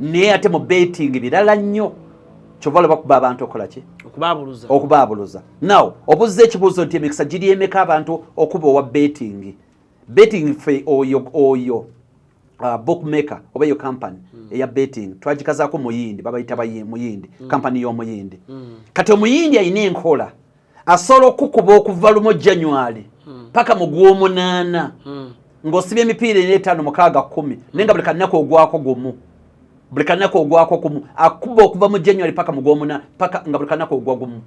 naye ate mu betting birala nnyo kyovala bakuba abantu okola ki okubaabuluza now obuzza ekibuuzo nti emikisa giri emeka abantu okuba owa betting fe oyo bookmaker oba eyo company eya betting twagikazaako muyindi babayita muyindi company y'omuyindi kati omuyindi ayina enkola asobola okukuba okuva lumo January paka mu Gw'omunaana ng'osibye emipiira 5 6 10 naye nga buli kannaku ogwako gumu akuba okuva mu January paka mu Gw'omunaana paka nga buli kannaku ogwa gumu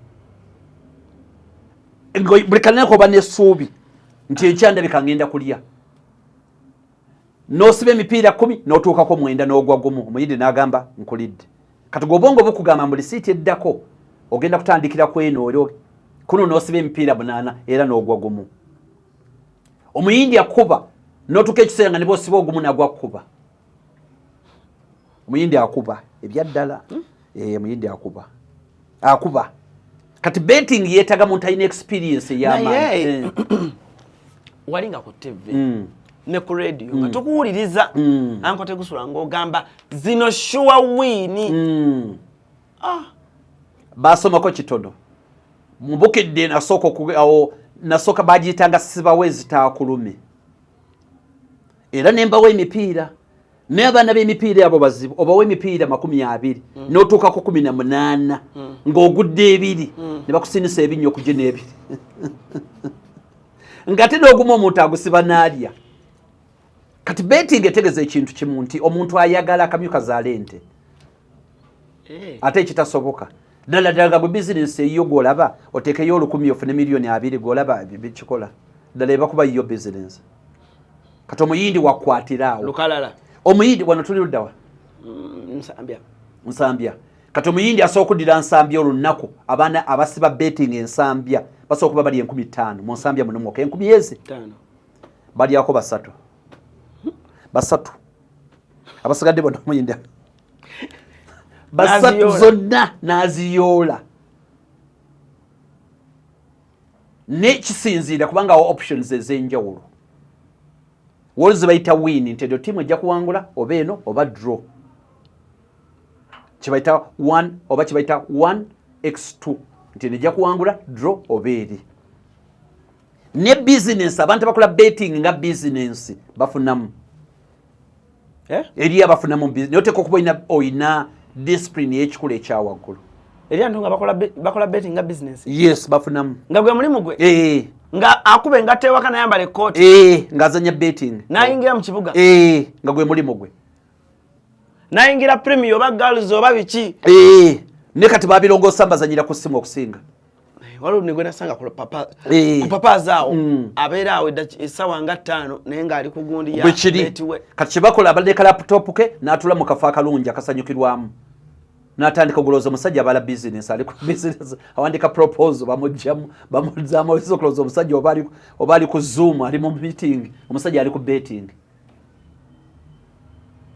buli kannaku oba n'essuubi nti ekyandabika ngenda kulya n'osiba emipiira 10 n'otuukako 9 n'ogwa gumu omuyindi n'agamba nkulidde kati g'obwongo bukugamba mu lisiiti eddako ogenda kutandikira ku eno olyo kuno n'osiba emipiira 8 era n'ogwa gumu omuyindi akuba n'otuuka ekiseera nga ne bw'osiba ogumu nagwa kuba omuyindi akuba ebyaddala omuyindi akuba kati betting yeetaga muntu alina experience ey'amaanyi walinga ku TV ne ku radio nga tukuwuliriza anko tegusula ng'ogamba zino sure win basomako kitono mubukedde nasooka bagiyitanga sibawezi taakulume era nembawo emipiira naye abaana b'emipiira abo bazibu obawo emipiira 20 n'otuukako 18 ng'ogudde 2 ne bakusinisa ebinnyo okugye n'ebiri ng'ate n'ogumu omuntu agusiba n'alya kati betting etegeza ekintu kimu nti omuntu ayagala akamyu kazaala ente ate ekitasoboka ddala gwe bizinensi eyiyo gw'olaba oteekeyo 10 ofune miliyoni 2 gw'olaba bikikola ddala eba kuba yiyo bizinensi kati omuyindi wakwatiraawo lukalala omuyindi wano tuli luddawa nsambya kati omuyindi asobola okuddira nsambya olunaku abaana abasiba betting ensambya basobola okuba bali 15 mu nsambya muno mwokka 10 ezi balyako basatu abasigadde bona omuyindi basatu zonna n'aziyoola nekisinziira kubanga awo options ez'enjawulo waliwo ze bayita win nti eyo tiimu ejja kuwangula oba eno oba draw kibayita 1 oba kibayita 1x2 nti eno ejja kuwangula draw oba eri ne business abantu bakola betting nga business bafunamu eri abafunamu business oteeka okuba oyina discipline y'ekikula ekyawaggulu eri antu nga bakola betting nga business yes bafunamu nga gwe mulimu gwe nga akube nga tewaka nayambala ekkooti ng'azanya betting nayingira mu kibuga nga gwe mulimu gwe nayingira premier oba girls oba biki ne kati babirongoosa mbazanyira ku ssimu okusinga waliwo ne gwe nasanga ku papazaawo abeera awo essaawa nga 5 naye ng'ali ku gundi ya bwekiri kati kyebakola abadde laputopu ke n'atula mu kafo akalungi akasanyukirwamu n'atandika okulowooza omusajja abala bizinesi ali ku bizinesi awandika proposal bamugyamu bamuzaamu oyinza okulowooza omusajja oba ali ku zoom ali mu meeting omusajja ali ku betting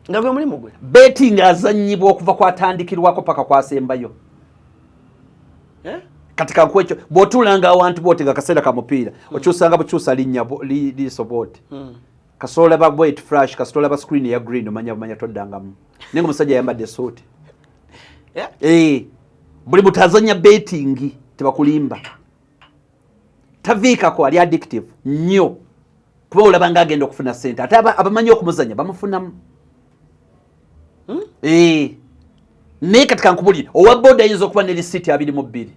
nga gwe mulimu gwe betting azannyibwa okuva kwatandikirwako paka kwasembayo kati kankwekyo bw'otuulanga awantu bw'otega akaseera ka mupiira okyusanga bukyusa linnya liiso bw'oti kasoola ba bwet flash kasoola ba screen ya green omanya toddangamu nengo musajja yambadde suuti buli mutazanya betting tebakulimba taviikako ali addictive nnyo kuba olaba nga agenda okufuna ssente ate abamanyi okumuzanya bamufunamu naye kati kankubulire owa boda ayinza okuba ne risiti 22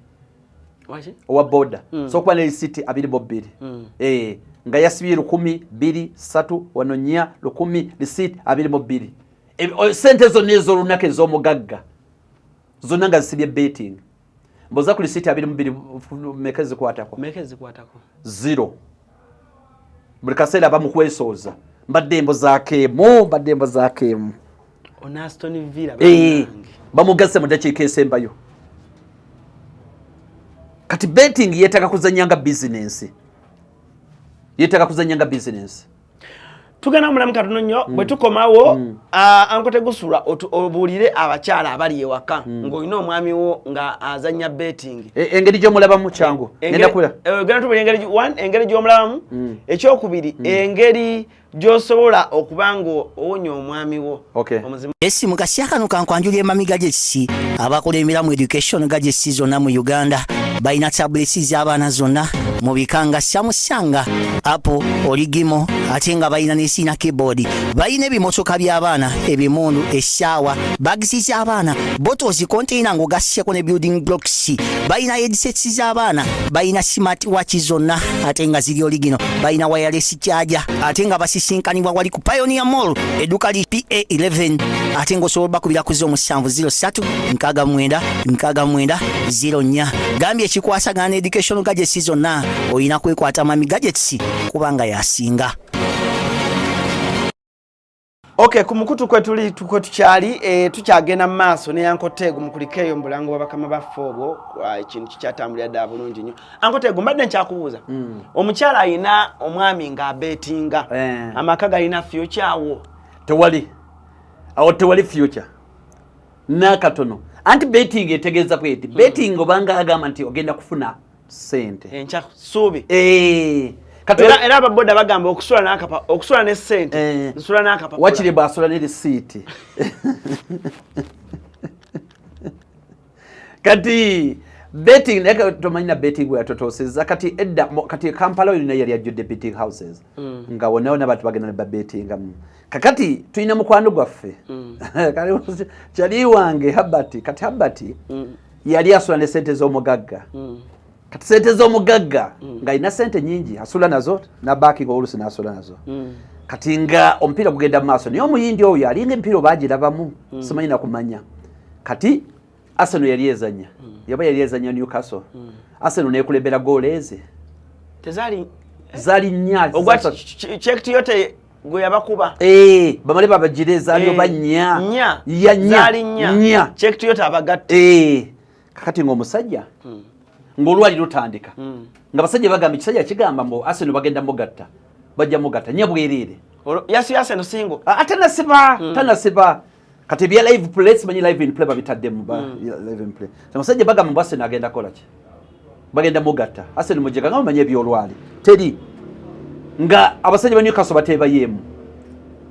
owa boda so okuba ne risiti 22 nga yasibye 1,000 2 3 wano 4 1,000 risiti 22 sente zonna ez'olunaku ez'omugagga zonna nga zisibye betting mboza ku risiti 22 meka zikwatako 0 buli kaseera bamukwesooza mbadde embo zaakeemu ona Aston Villa bamugase mu dakiika esembayo kati betting yeetaaga kuzanyanga business tugenda mulamu katono nnyo bwe tukomawo Ankote Gusula obuulire abakyala abali ewaka ng'olina omwami wo nga azanya betting engeri gy'omulabamu kyangu engeri gy'omulabamu ekyokubiri engeri gy'osobola okuba nga owonya omwami wo esi mu kasya kano kankwanjulira emami gajesi abakola emiramu education gajesi zonna mu Uganda balina tablets z'abaana zonna mu bikanga Samusanga Apple Origimo ate nga balina n'esiina keyboard balina ebimotoka by'abaana ebimundu essaawa bagisi z'abaana bottles container ng'ogasseko ne building blocks balina headsets z'abaana balina smart watch zonna ate nga ziri origino balina wireless charger ate nga basisinkanibwa wali ku Pioneer Mall edduka li PA11 ate ng'osobola bakubira ku 0703-69-69-04 gambye ekikwasagana education gadgets zonna oyina kwekwata mami gadgets kubanga yasinga. Okay, ku mukutu kwe tukyali tukyagenda mu maaso ne Ankote mukulikeyo mbulango babakama baffe obwo ekintu kikyatambulira ddala bulungi nnyo. Ankote mbadde nkyakubuuza omukyala ayina omwami ng'abetinga amaka galina future awo tewali future nakatono anti betting etegeeza bweti betting obanga agamba nti ogenda kufuna sente encha subi era ababoda bagamba okusula ne sente nsula n'akapa wakiri basula ne receipt kati betting neka tomanyina betting we atotoseza kati edda kati Kampala yina yali ajudde betting houses nga wona abantu bagenda ne betting kakati tuyina mukwano gwaffe kali chali wange Habati kati Habati yali asula ne sente z'omugagga kati sente z'omugagga nga ina sente nyingi asula nazo na baki go olusi nasula nazo kati nga omupiira kugenda maaso naye omuyindi oyo alinga empiira bagirabamu simanyi na kumanya kati Arsenal yali ezanya yaba yali ezanya Newcastle Arsenal nekulembera goaleze zali nya ogwa check yote gwe yabakuba bamale babagireza alyo banya zali nya check yote abagatte kakati ng'omusajja ng'olwali lutandika nga basajja bagamba ekisajja kigamba mbu Arsenal bagenda mugatta bajja mugatta nya bwerere yasi Arsenal singo tanasiba kati bya live play simanyi live in play babitaddemu live in play musajja bagamba mbu Arsenal agenda kolaki bagenda mugatta Arsenal mujega nga bamanye byolwali teri nga abasajja ba Newcastle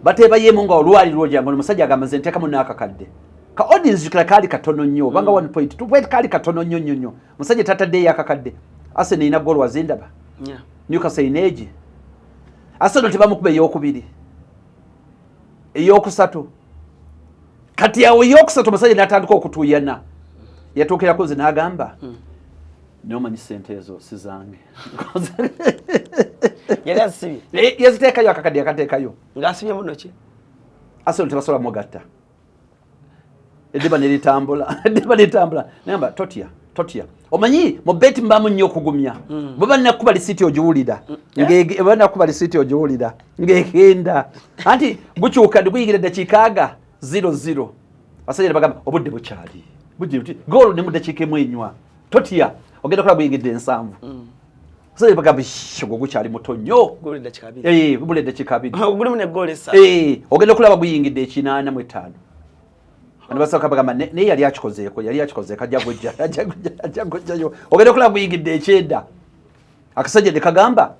batebayemu nga olwali lwoja ngo musajja agamba nze nteka mu nakakadde ka audience kali katono nnyo banga 1.2 wait kali katono nnyo musajja tatadde yakakadde Arsenal ina goal wazindaba Newcastle ineji Arsenal tebamukube yokubiri eyokusatu kati yawe yokusatu musajja natandika okutuyana yatokera koze n'agamba nomanyi sente ezo sizange yaziteekayo akakadde yakateekayo ng'asibye muno ki Arsenal tebasobola mugatta ediba nelitambula namba totya omanyi mu beti mbamu nnyo okugumya bwe nakuba lisiti ogiwulira ng'egenda anti gukyuka guyingira eddakiika aga 0-0 basajja bagamba obudde bukyali goolo ne mu ddakiika emu enywa totya ogenda kola buyingidde 7 basajja bagamba gwe gukyali muto nnyo bubula eddakiika 2 ogenda kulaba buyingidde 8-5 Anabasaka bagamba ne yali akikozeeko ajja gujjayo ogenda kulaba buyingidde 9 akasajja ne kagamba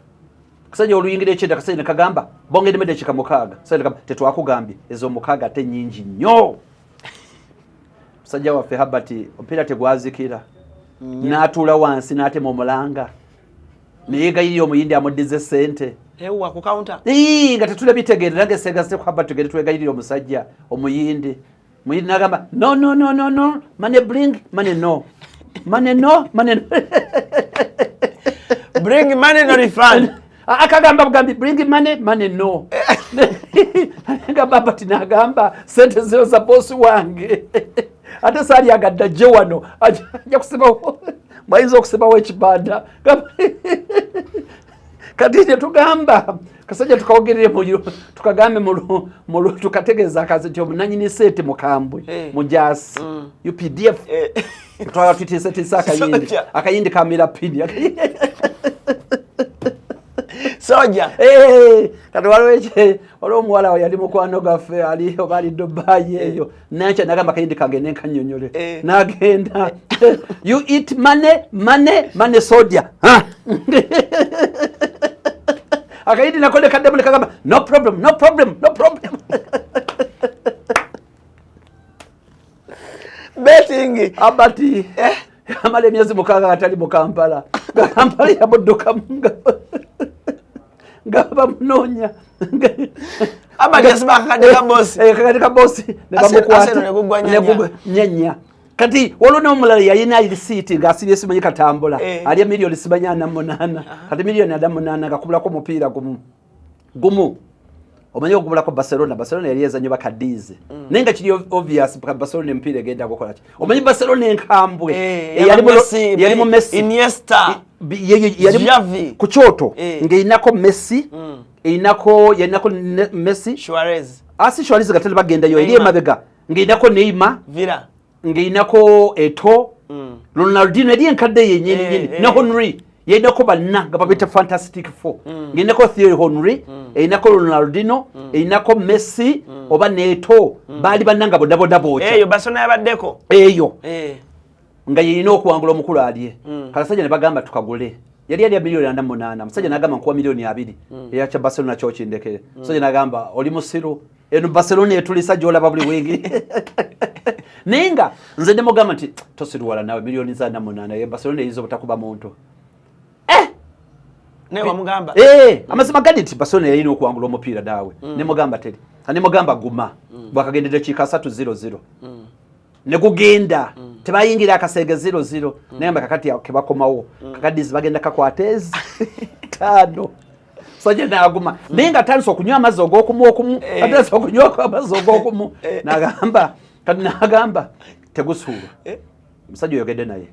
akasajja oluyingidde 9 akasajja ne kagamba bongedde medde kika 6 akasajja kagamba tetwakugambye ezo 6 ate nnyingi nnyo musajja waffe Herbert omupiira tegwazikira n'atuula wansi n'atema omulanga neyegayirira omuyindi amuddize sente ewa ku counter nga tetulabitegeerera ng'essegasite ku Herbert tugende twegayirira omusajja omuyindi n'agamba no money bring money no money no bring money no refund akagamba bugambi bring money no nga Herbert n'agamba sente zero za bosi wange ate saali agadda jje wano ajja kusibawo mwayinza okusibawo ekibanda kati tetugamba kasajja tukawogerere tukagambe tukategeeza akazi nti omunanyini sente mukambwe mujasi UPDF twala tutise akayindi kamira pini soja kati waliwo omuwala yali mukwano gaffe aliyo bali Dubai eyo nakyo nagamba akayindi kange nenkanyonyole nagenda you eat money soja akayindi nakole kaddemu kagamba no problem betting abati amala emyezi 6 atali mu Kampala yamuddukamu nga bamunoonya kakadeka bosi nebamukwata kati waliwo n'omulala yalina risiiti ng'asibye simanyi katambula alya miliyoni 48 kati miliyoni 48 ngakubulako omupiira gumu omanyi okugubulako Barcelona yali ezanyo bakadize naye nga kiri obvious Barcelona emipiira egenda kukolaki omanyi Barcelona enkambwe yalimu Messi Iniesta yali ku kyoto ng'erinako Messi yalinako Messi Suarez gatali bagendayo eri emabega ng'erinako Neymar ng'erinako Eto'o Ronaldinho eri enkadde yennyini ne Henry yerinako banna nga babita Fantastic Four ng'erinako Thierry Henry erinako Ronaldinho erinako Messi oba Eto'o baali banna nga bodaboda bookya eyo Barcelona yabaddeko eyo nga yeyina okuwangula omukulu alye kalasajja ne bagamba tukagule yali alya miliyoni 48 musajja n'agamba nkuwa miliyoni 2 eyakya Barcelona kyokindekere musajja n'agamba oli musiru eno Barcelona etulisa gy'olaba buli wingi naye nga nze ndemugamba nti tosiruwala nawe miliyoni za 48 Barcelona eyinza obutakuba muntu naye wamugamba amazima gadi nti Barcelona yalina okuwangula omupiira daawe nemugamba teri nemugamba guma bwakagendera kiika 3-0 ne gugenda tebayingira akasege 0-0 naye kakati kebakomawo kakadizi bagenda kakwatezi 5 sajja n'aguma naye nga atandise okunywa amazzi og'okumu atandise okunywa amazzi og'okumu n'agamba tegusuulwa omusajja oyogedde naye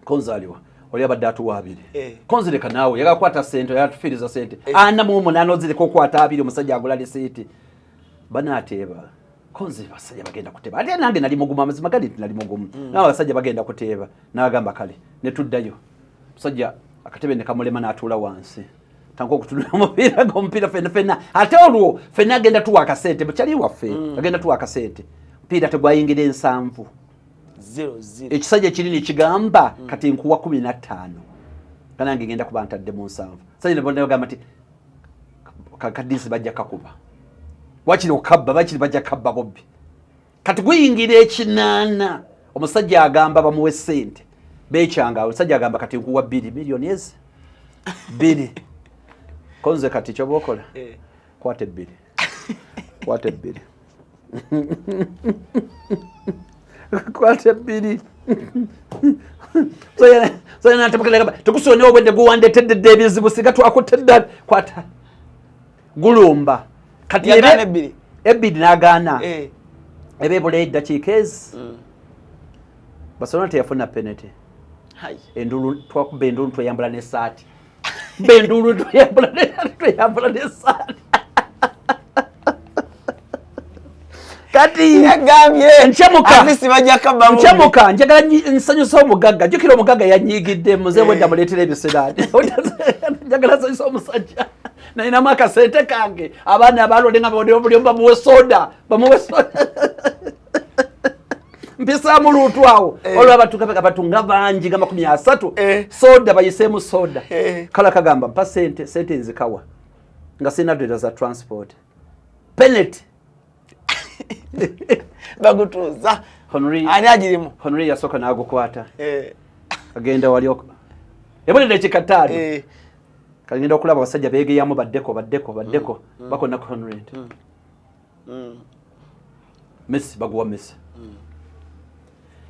konzaliwa oli abadde atuwa 2 konzireka naawe yagakwata sente yatufiiriza sente 48 ozireka okwata 2 omusajja agula lisiiti banaateeba konzi basajja bagenda kuteeba ate nange nali muguma amazima gali nali mugumu n'abasajja bagenda kuteeba n'agamba kale ne tuddayo musajja akatebe ne kamulema n'atuula wansi tanko okutunula omupiira fenna ate olwo fenna agenda tuwa akasente bukyali waffe agenda tuwa akasente mupiira tegwayingira 7 0-0 ekisajja kinini kigamba kati nkuwa 15 kanange ngenda kuba ntadde mu 7 sajja ne bonda bagamba nti kakadisi bajja kakuba wakiri okabba bakiri bajja kabba bobbi kati guyingira ekinana omusajja agamba bamuwe sente bekyanga omusajja agamba kati nkuwa 2 miliyoni ezi 2 konze kati kyobokola kwate 2 kwate 2 kwate 2 so yana tabakala tukusone obwende guwandetedde ebizibu siga twakutedda kwata gulumba kati ebidi n'agaana ebebula eddakiika ezi Barcelona teyafuna penalty endulu twakuba endulu tweyambula n'essaati bendulu tweyambula n'essaati kati yagambye nchamuka njagala nsanyusa omugagga jukira omugagga yanyigidde muze wedda muleetera ebiserani njagala nsanyusa omusajja nalinamu akasente kange abaana abalonde nga buli bamuwe soda mpisaamu luutu awo olwo abantu nga bangi nga 30 soda bayiseemu soda kala kagamba mpa sente nzikawa nga sina data za transport penalty bagutuuza Henry ani agirimu Henry yasoka nagukwata agenda walioko ebonera ekikatano kagenda okulaba abasajja beegeyamu baddeko bako na Henry Messi baguwa Messi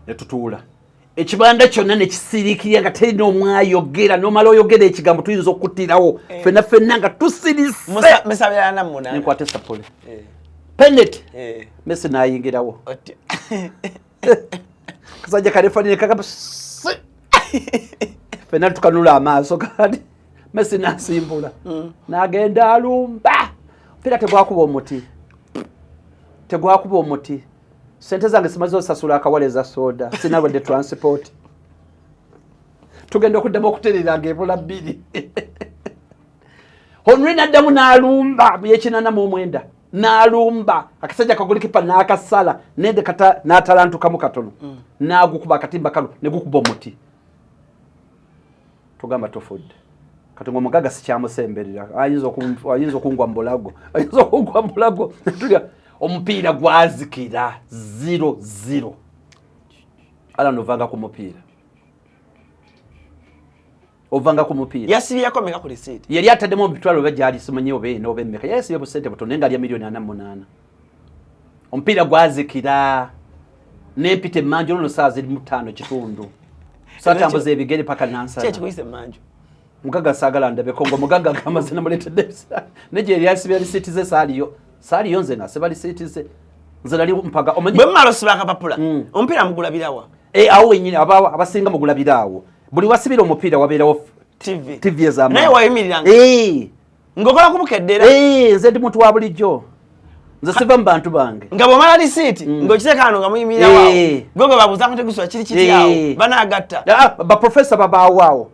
netutuula ekibanda kyonna ne kisirikirya nga terina omwayogera n'omala oyogera ekigambo tuyinza okuttirawo fenna nga tusirise mesabira na muna nenkwate sapole penalty Messi nayingirawo kasajja kalefanire kagamba fenna tukanula amaaso kati Messi nasimbula nagenda alumba mpira tegwakuba omuti sente zange simaze osasula akawaleza soda sinabadde transport tugenda okuddamu okutereranga ebola bbiri Henry naddamu n'alumba yekinana mu mwenda n'alumba akasajja kagolikipa n'akasala nende kata n'atalantukamu katono n'agukuba akatimba kano ne gukuba omuti tugamba tofudde kati ngomugaga sikyamusemberera ayinza okungwa mu bulago tulya omupiira gwazikira 0-0 ala novanga ku mupiira yasibye yakomeka ku receipt yali ataddemu bitwalo bajali simanyi obe mmeka yasibye bu sente buto nenga ali milioni 48 omupiira gwazikira nempite manjo no saa ziri 5 kitundu satambuze ebigere paka nansana kye kuyise manjo mugaga sagala ndabe kongo mugaga kamazina muletedde neje yali yasibye receipt ze sali yonze na sebali sitize nzalali mpaga omanyi bwe malo sibaka papula ompira mugulabirawa awo wenyine abasinga mugulabirawo buli wasibira omupiira wabeerawo TV ezama naye wayimiranga ngokola kumukeddera nze ndi muntu wa bulijjo nze siva mu bantu bange nga bwomala receipt ng'okiteekano nga muyimirira waawo gwe babuuzaako tegusula kiri kiti awo banaagatta baprofesa babaawo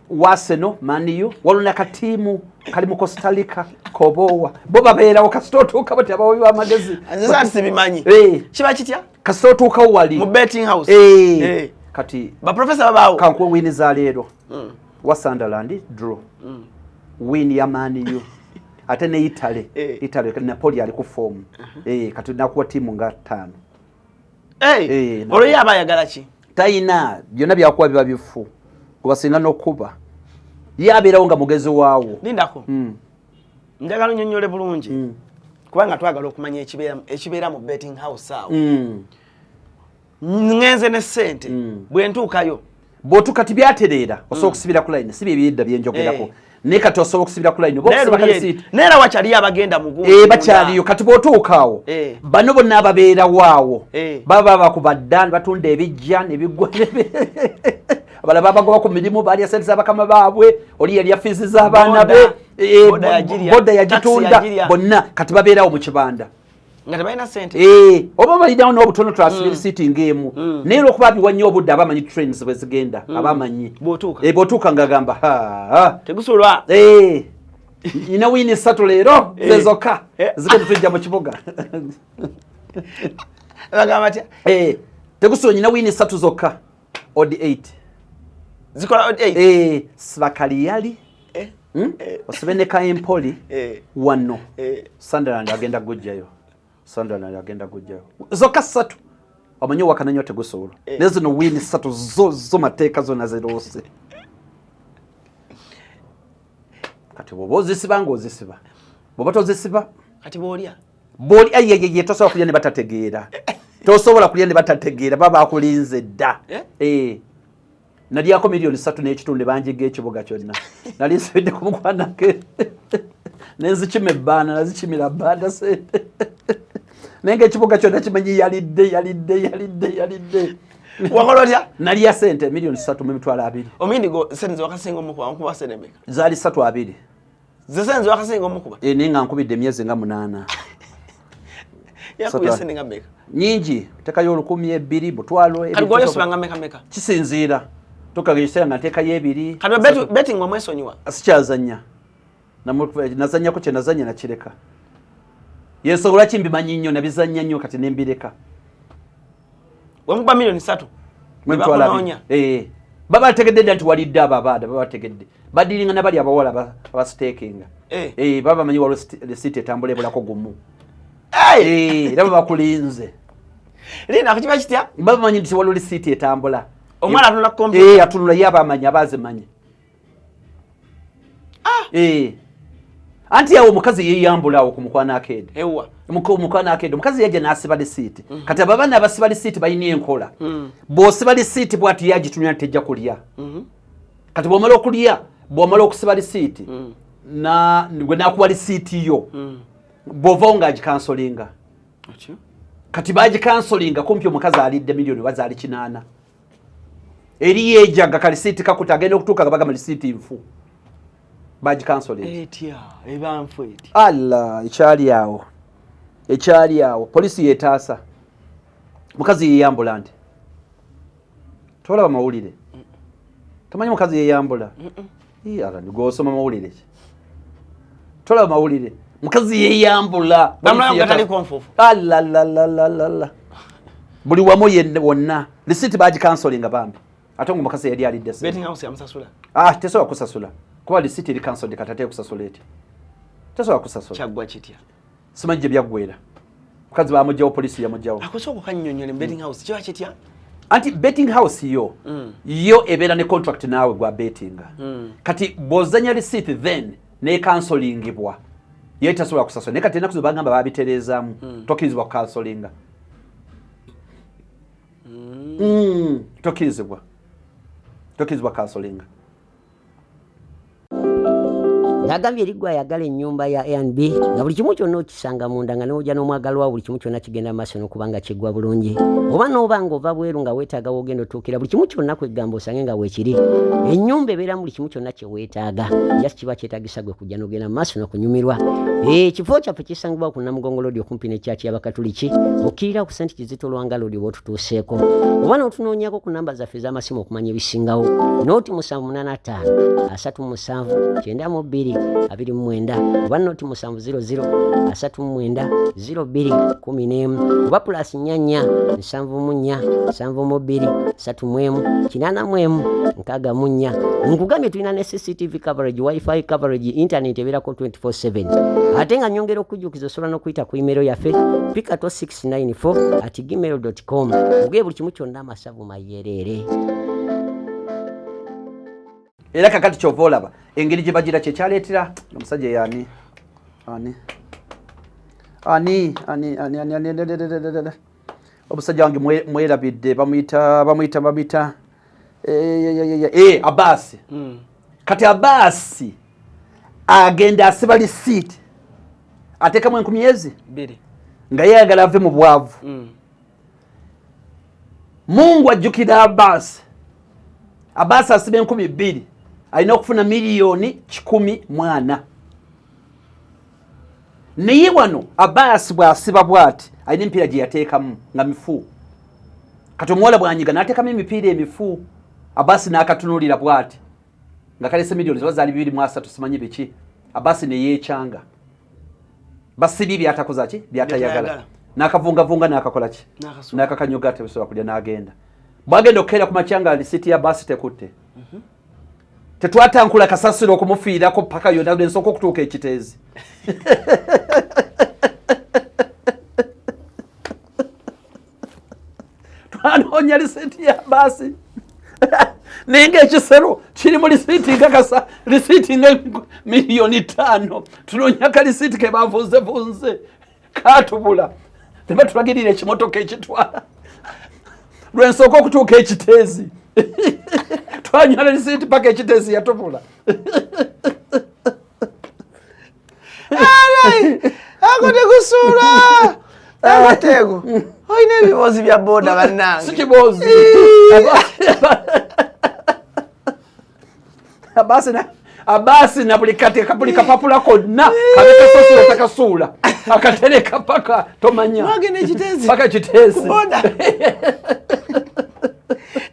waseno maniyo waluna katimu kali mu Costa Rica kobowa bo babeerawo kasitotuuka bati abawi b'amagezi nze sibimanyi kiba kitya kasitotuuka wali mu betting house kati baprofesa babaawo kankuwe wini za leero wa Sunderland draw win ya maniyo ate ne Italy Napoli ali ku form kati nakuwa timu nga 5 olwo yaba ayagala ki tayina byonna byakuwa biba bifu kubasinga n'okuba yabeerawo nga mugezi waawo lindako njagala nnyonnyole bulungi kubanga twagala okumanya ekibeera mu betting house awo ngenze ne ssente bwe ntuukayo bw'otuuka tibyatereera osobola okusibira ku line si byebiyedda byenjogerako naye kati osobola okusibira ku line neera wakyaliyo abagenda mugu bakyaliyo kati bw'otuukaawo bano bonna ababeerawo awo baba bakuba dda batunda ebijja nebigwa abalaba abagoba ku mirimu baali sente z'abakama baabwe oli yali yafiizi z'abaana be boda yagitunda bonna kati babeerawo mu kibanda nga tebalina ssente oba balinawo n'obutono twasibira siti ng'emu naye olwokuba abiwa nnyo obudde abamanyi trains bwe zigenda abamanyi bw'otuuka ng'agamba tegusulwa ina wini 3 leero zezokka zigenda tujja mu kibuga bagamba tya tegusulwa nyina wini 3 zokka odd 8 zikola odd 8 Svakaliyali osibene ka Empoli wano Sunderland agenda gujjayo zokka 3 omanyi wakananyo tegusobola nezo no win 3 zo mateeka zona zirose kati bw'ozisiba ng'ozisiba bw'oba tozisiba kati bw'olya ayeyeye tosobola kulya ne batategeera tosobola kulya ne batategeera baba akulinze dda nalyako milioni 3 n'ekitundu banjiga ekibuga kyonna nali nsibidde ku mukwanake nenzikima ebbaana nazikimira bbaanda sente naye ng'ekibuga kyonna kimanyi yalidde wakola otya nalya sente milioni 3 mu mitwalo 2 omindi go sente zewakasinga omukuba sente meka zaali 3-2 ze sente zewakasinga omukuba naye nga nkubidde emyezi nga 8 yakubye sente nga meka nyingi tekayo 1,200 mutwalo kati gwolesibanga meka kisinziira tokageesera nga nteekayo 2 kati betting omwesonyiwa sikyazanya nazanyako kye nazanya nakireka yensobola kimbimanyi nnyo nabizanya nnyo kati nembireka wemukuba milioni 3 bakunoonya baba bategedde dda nti walidde ababaada baba bategedde badiringa nabali abawala abastakinga baba bamanyi waliwo receipt etambula ebulako gumu era babakulinze Lina kukiba kitya? Bamanyi nti waliwo lisiti etambula. Omwana atunula computer. Atunula yaba amanyi abazimanyi. Anti yawo omukazi yeyambulawo ku mukwana akede. Ewa. Mukwana akede. Omukazi yaje n'asiba lisiti. Kati ababana abasiba lisiti balina enkola. Bw'osiba lisiti bw'ati yagitunula tejja kulya. Kati bw'omala okulya, bw'omala okusiba lisiti. Gwe nakuwa lisiti yo. Bw'ova nga agikansolinga. Kati bagikansolinga kumpi omukazi alidde miliyoni bazaali 8. Eri yejaga kalisiti kakuta agenda okutuuka bagamba lisiti nfu. Bagikansolinga. Etya, ebanfu eti. Allah, ekyali awo. Polisi yetaasa. Mukazi yeyambula nti. Tolaba mawulire. Tamanyi mukazi yeyambula. Ala nigosoma mawulire. Tolaba mawulire. Mukazi yeyambula. Bamala ngatali konfufu. Allah. Buli wamo yenne wonna. Lisiti bagikansolinga bambi. Ate ngo mukazi yali alidde se. Betting house yamusasula. Tesobola kusasula. Kuba lisiti eri cancelled katate kusasula eti. Tesobola kusasula. Kyagwa kitya. Simanyi byagwera. Mukazi bamujjawo polisi yamujjawo. Akosoka kannyonnyole betting house kiba kitya? Anti betting house yo ebeera ne contract naawe gwa bettinga. Kati bozanya lisiti then ne cancellingibwa. Ye tasobola kusasula. Ne kati enaku bagamba babitereezaamu. Tokirizibwa kukansolinga. Tokirizibwa kansolinga. Nagambye erigwa ayagala ennyumba ya A&B nga buli kimu kyonna okisanga munda nga n'ojja n'omwagalwa buli kimu kyonna kigenda maaso n'okubanga kiggwa bulungi. Oba n'obanga ova bweru nga weetaaga w'ogenda otuukira buli kimu kyonna kwegamba osange nga weekiri. Ennyumba ebeeramu buli kimu kyonna kye weetaaga. Just kiba kyetaagisa gwe kujja n'ogenda maaso n'okunyumirwa. Ekifo kyaffe kisangibwa ku Namugongo Road okumpi n'ekyaaki y'Abakatuliki. Okkirira ku St. Kizito Lwanga Road oba otutuuseeko. Oba n'otunoonyako ku namba zaffe ez'amasimu okumanya ebisingawo. Nooti 785 37 92 29 oba noti 700 39 02 11 oba plus 4 74 72 31 84 nkugambye tulina ne CCTV coverage, wifi coverage, internet ebeerako 24/7 ate nga nyongera okujjukiza osobola n'okuyita ku email yaffe pikato694@gmail.com ogeye buli kimu kyonna amasavu mayereere. Era kakati kyova olaba engeri gye bagira kyekyaleetera omusajja yani omusajja wange mwerabidde bamuyita Abbas. Kati Abbas agenda asiba lisiti ateekamu 10,000 nga yeyagala ave mu bwavu. Mungu ajjukira Abbas asiba 2,000 alina okufuna miliyoni 10 naye wano Abbas bw'asiba bw'ati alina emipiira gye yateekamu nga mifu. Kati omuwala bw'anyiga n'ateekamu emipiira emifu. Abbas n'akatunuulira bw'ati nga kalese miliyoni ziba zaali 2.3 simanyi biki. Abbas ne yeekyanga basibi byatakoza ki byatayagala n'akavungavunga n'akakola ki n'akakanyoga tebisobola kulya n'agenda. Bwagenda okukeera ku makyanga lisiti ya Abbas tekutte. Tetwatankula kasasiro okumufiirako paka yonna nsooka okutuuka ekiteezi. Twanoonya lisiti ya Abbas naye ng'ekisero kiri mu lisiti nkakasa lisiti nga miliyoni 5 tunoonya ka lisiti ke bavunzevunze kaatubula ne batulagirira ekimotoka ekitwala lwensooka okutuuka ekiteezi. Twanyola lisiti paka ekiteezi yatubula. Akutekusula amatego oyina ebibozi bya boda bannange. Si kibozi. Abbas na buli kapapula konna kabekasasula takasuula akatereka paka tomanya wagenda ekiteezi paka ekiteezi boda.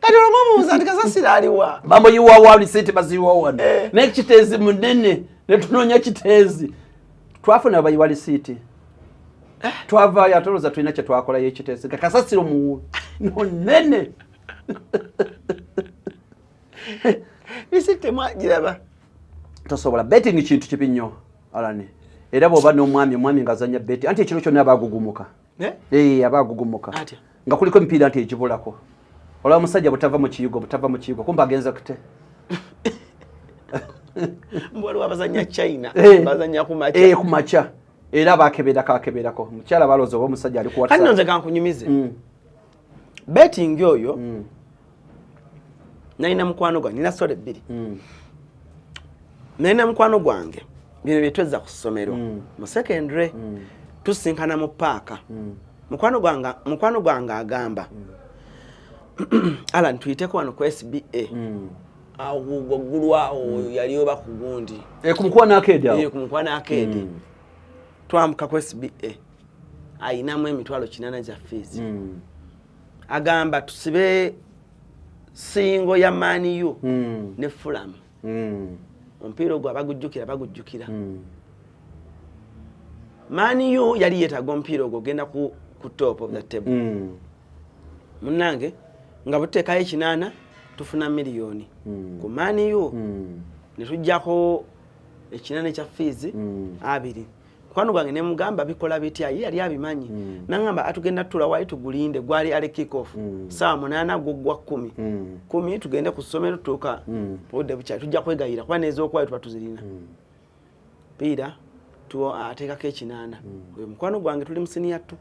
Kati olwomubuuza nti kasasiro aliwa bamuyiwawa lisiti baziyiwa wano n'ekiteezi munene ne tunoonya kiteezi twafuna bayiwa lisiti twavaayo atoloza tulina kye twakolayo ekiteezi nga kasasiro munene. lisiti mwagiraba tosobola. Betting kintu kibi nnyo alani. Era bw'oba n'omwami ng'azanya beti anti ekiro kyonna abagugumuka abagugumuka nga kuliko emipiira nti egibulako olwa omusajja butava mu kiyigo kumba agenza kute mbwaliwo abazanya China bazanya kumaca era bakeberako mukyala balooza oba omusajja ali kuwatsa kati nonze kankunyumize betting oyo nalina mukwano gwange nina sole bbiri nalina mukwano gwange bino byetwezza ku ssomero mu secondary tusinkana mu paaka mukwano gwange agamba Alan tuyiteko wano ku SBA awo gwaggulwawo yali oba ku gundi kumukwana akedi kumukwana akedi twamuka ku SBA ayinamu emitwalo 8 za fees agamba tusibe singo ya Man U ne Fulham omupiira ogwo bagujjukira Man U yali yeetaga omupiira ogwo genda ku top of the table munnange nga buteekayo 8 tufuna miliyoni ku Man U ne tujjako 8 kya fees 2 kwano gwange ne mugamba bikola bitya yali abimanyi nangamba atugenda tula wali tugulinde gwali ale kick off saa 8 gwa 10 tugende ku ssomero tuka pode bucha tujja kwegayira kwa nezo kwa tubazirina pira tuo ateka ke 8 oyo mukwano gwange tuli musini yattu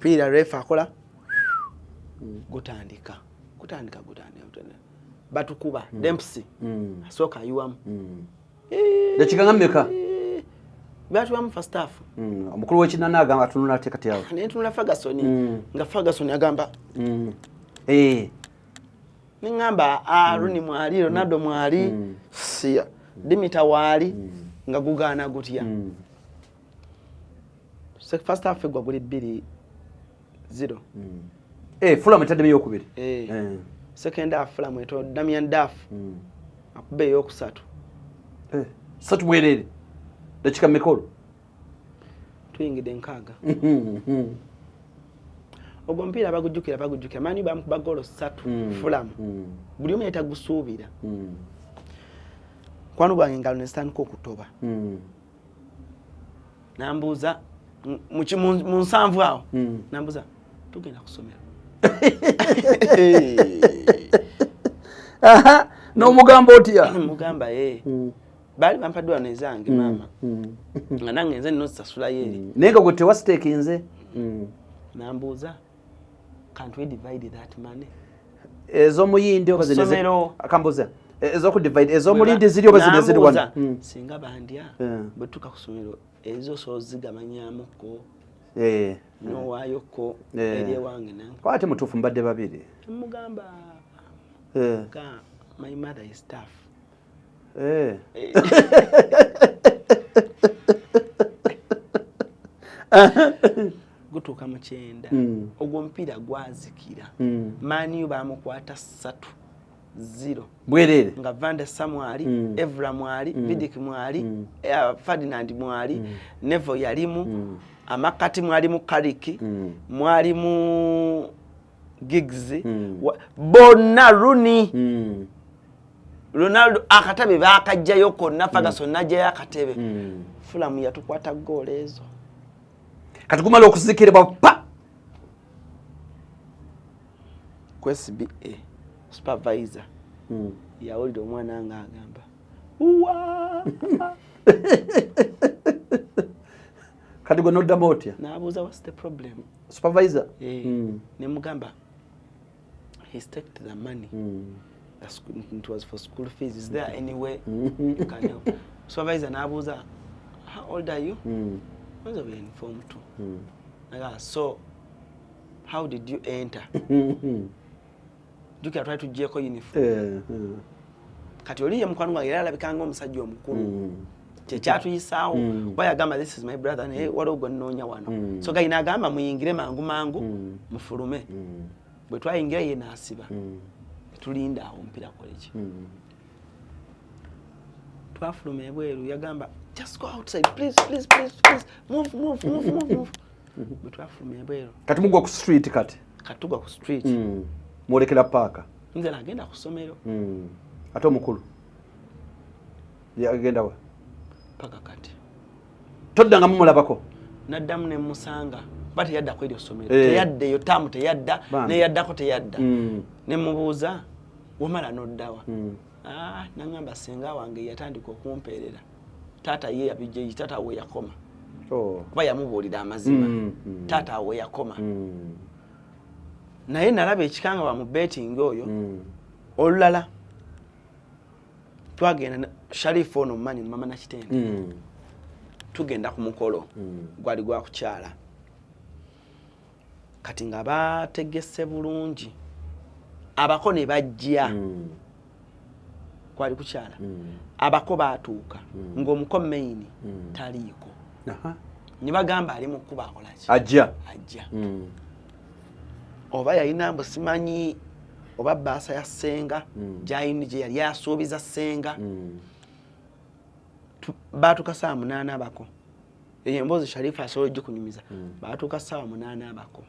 pira refa akola gutandika batukuba Dempsey asoka yuamu dakika ngammeka batuwamu first half omukulu w'ekinana agamba tunula ate kati awo nentunula Ferguson nga Ferguson agamba ningamba Rooney mwali Ronaldo mwali sia Dimita wali nga gugana gutya first half gwa guli 2-0 Fulham etadde eyokubiri second half Fulham eto Damian Duff akube eyokusatu satu bwerere dakika mikolo tuyingide nkaga ogwo mpira bagujjukira mani bamukuba golo 3 Fulham buli omu yetagusuubira kwano gwange ngalo nesitandika okutoba nambuuza mu nsanvu awo nambuuza tugenda kusomera n'omugamba otya mugamba bali bampadwa nezange mama nga nange nze nno sasula yeri nenga gwe tewasiteekinze nambuuza can't we divide that money ez'omuyindi akambuuza ez'okudivide ez'omulindi ziri oba zino ziri wano singa bandya bwe tuka ku ssomero ezo sozigamanyamuko nowayoko eri ewange nange kwate mutuufu mbadde babiri mugamba my mother is tough gutuuka mu 9 ogwo omupiira gwazikira Man U bamukwata 3-0 bwerere nga Van der Sar mwali Evra mwali Vidic mwali Ferdinand mwali Nevo yalimu amakati mwali mu Kariki mwali mu Giggs bonna Rooney Ronaldo akatabe bakajjayo konna Ferguson najjayo akatebe Fulham yatukwata goal ezo kati gumala okuzikiribwa pa ku SBA supervisor yawulira omwana nga agamba uwa kati gwe noddamu otya nabuuza what's the problem supervisor ne mugamba he staked the money it was for school fees is there any way you can help supervisor nabuuza how old are you was we informed too so how did you enter duke atwali tujjeko uniform kati oliye mukwano gwange era alabikanga omusajja omukulu kyekyatuyisaawo bayagamba this is my brother naye waliwo gwe nnoonya wano so gayina agamba muyingire mangu mufulume bwe twayingira ye naasiba tulinda awo mpira koleki twafuluma ebweru yagamba just go outside please move bwe twafuluma ebweru kati mugwa ku street kati tugwa ku street mwolekera paaka nze nagenda ku ssomero ate omukulu yagenda wa paka kati toddanga mumulabako naddamu ne musanga bati yadda kweli osomero teyadde yo tamu teyadda ne yadda ko teyadda ne mubuuza wamala noddawa nangamba senga wange yatandika okumpeerera taata ye yabijje taata we yakoma kuba yamubuulira amazima taata we yakoma naye nalaba ekikanga wa mu betting oyo olulala twagenda Sharifu ono mmanyi mama na kitende tugenda ku mukolo gwali gwa kukyala kati nga bategese bulungi abako ne bajja kwali kukyala abako baatuuka ng'omuko main taliiko ne bagamba ali mu kuba akolaki ajja oba yalina mbu simanyi oba baasa ya ssenga gyayini gye yali asuubiza ssenga baatuuka saa 8 abako eyo emboozi Sharifu asobola ogikunyumiza baatuuka saa 8 abako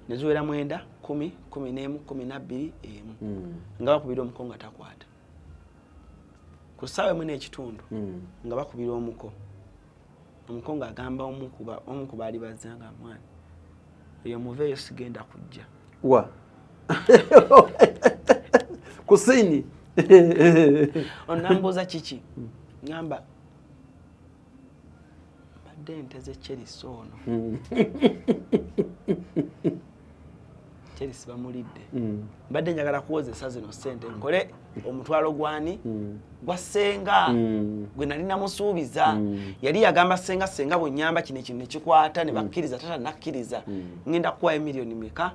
ne ziwera 9 10 11 12 nga bakubira omuko nga takwata ku ssaawa emu n'ekitundu nga bakubira omuko nga agamba omu ku baali bazzanga mwana eyo muveeyo sigenda kujja wa kusini onambuuza kiki ngamba badde ente z'Cherisi ono Cherisi bamulidde badde njagala kuwozesa zino ssente nkole omutwalo gwani gwa ssenga gwe nali namusuubiza yali yagamba ssenga bwe nyamba kino nekikwata ne bakkiriza tata nakkiriza ngenda kuwa emiliyoni meka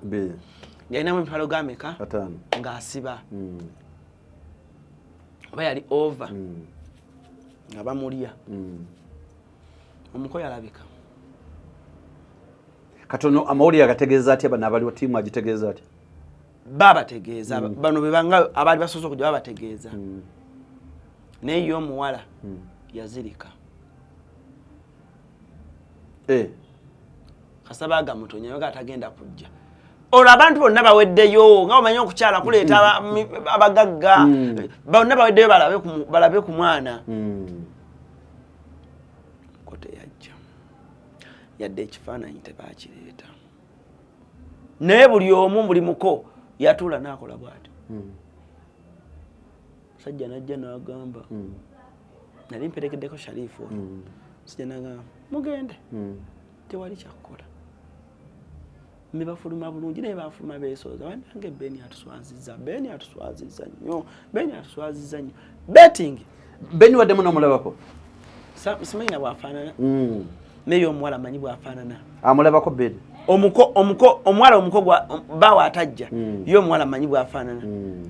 yalinamu emitwalo ga meka 5 ng'asiba oba yali over nga bamulya omuko yalabika katono amawulire agategeeza ati abana abali wa tiimu agitegeeza ati babategeeza bano bebanga abali basoose okujja babategeeza naye yo omuwala yazirika Kasabaga Mutonya yoga atagenda kujja olwo abantu bonna baweddeyo nga omanyi okukyala kuleeta abagagga bonna baweddeyo balabe ku mwana kote yajja yadde ekifaananyi tebakireeta naye buli omu buli muko yatuula n'akola bw'ati sajja najja n'agamba nali mperekeddeko Sharifu sajja n'agamba mugende tewali kyakukola mbafuluma bulungi naye bafuluma beesooza wanange Beni atuswazizza nnyo betting Beni waddemu n'omulabako simanyi na bwafaanana naye omuwala manyi bwafaanana amulabako Beni omwala omuko bawa atajja yo omuwala manyi bwafaanana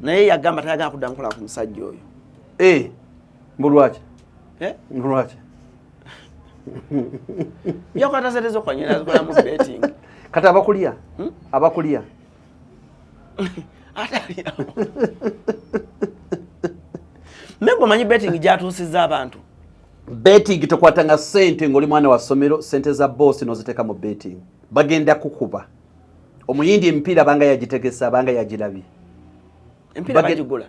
naye yagamba tayagala kudda nkola ku musajja oyo mbulwaki mbulwaki yakwata sente z'okwanyira zikolamu betting kati abakulya atalirawo membo manyi betting gyatuusizza abantu betting tokwatanga sente ng'oli mwana wa ssomero sente za boss n'oziteeka mu betting bagenda kukuba omuyindi emipiira abanga yagitegesa abanga yagirabye empiira bagigula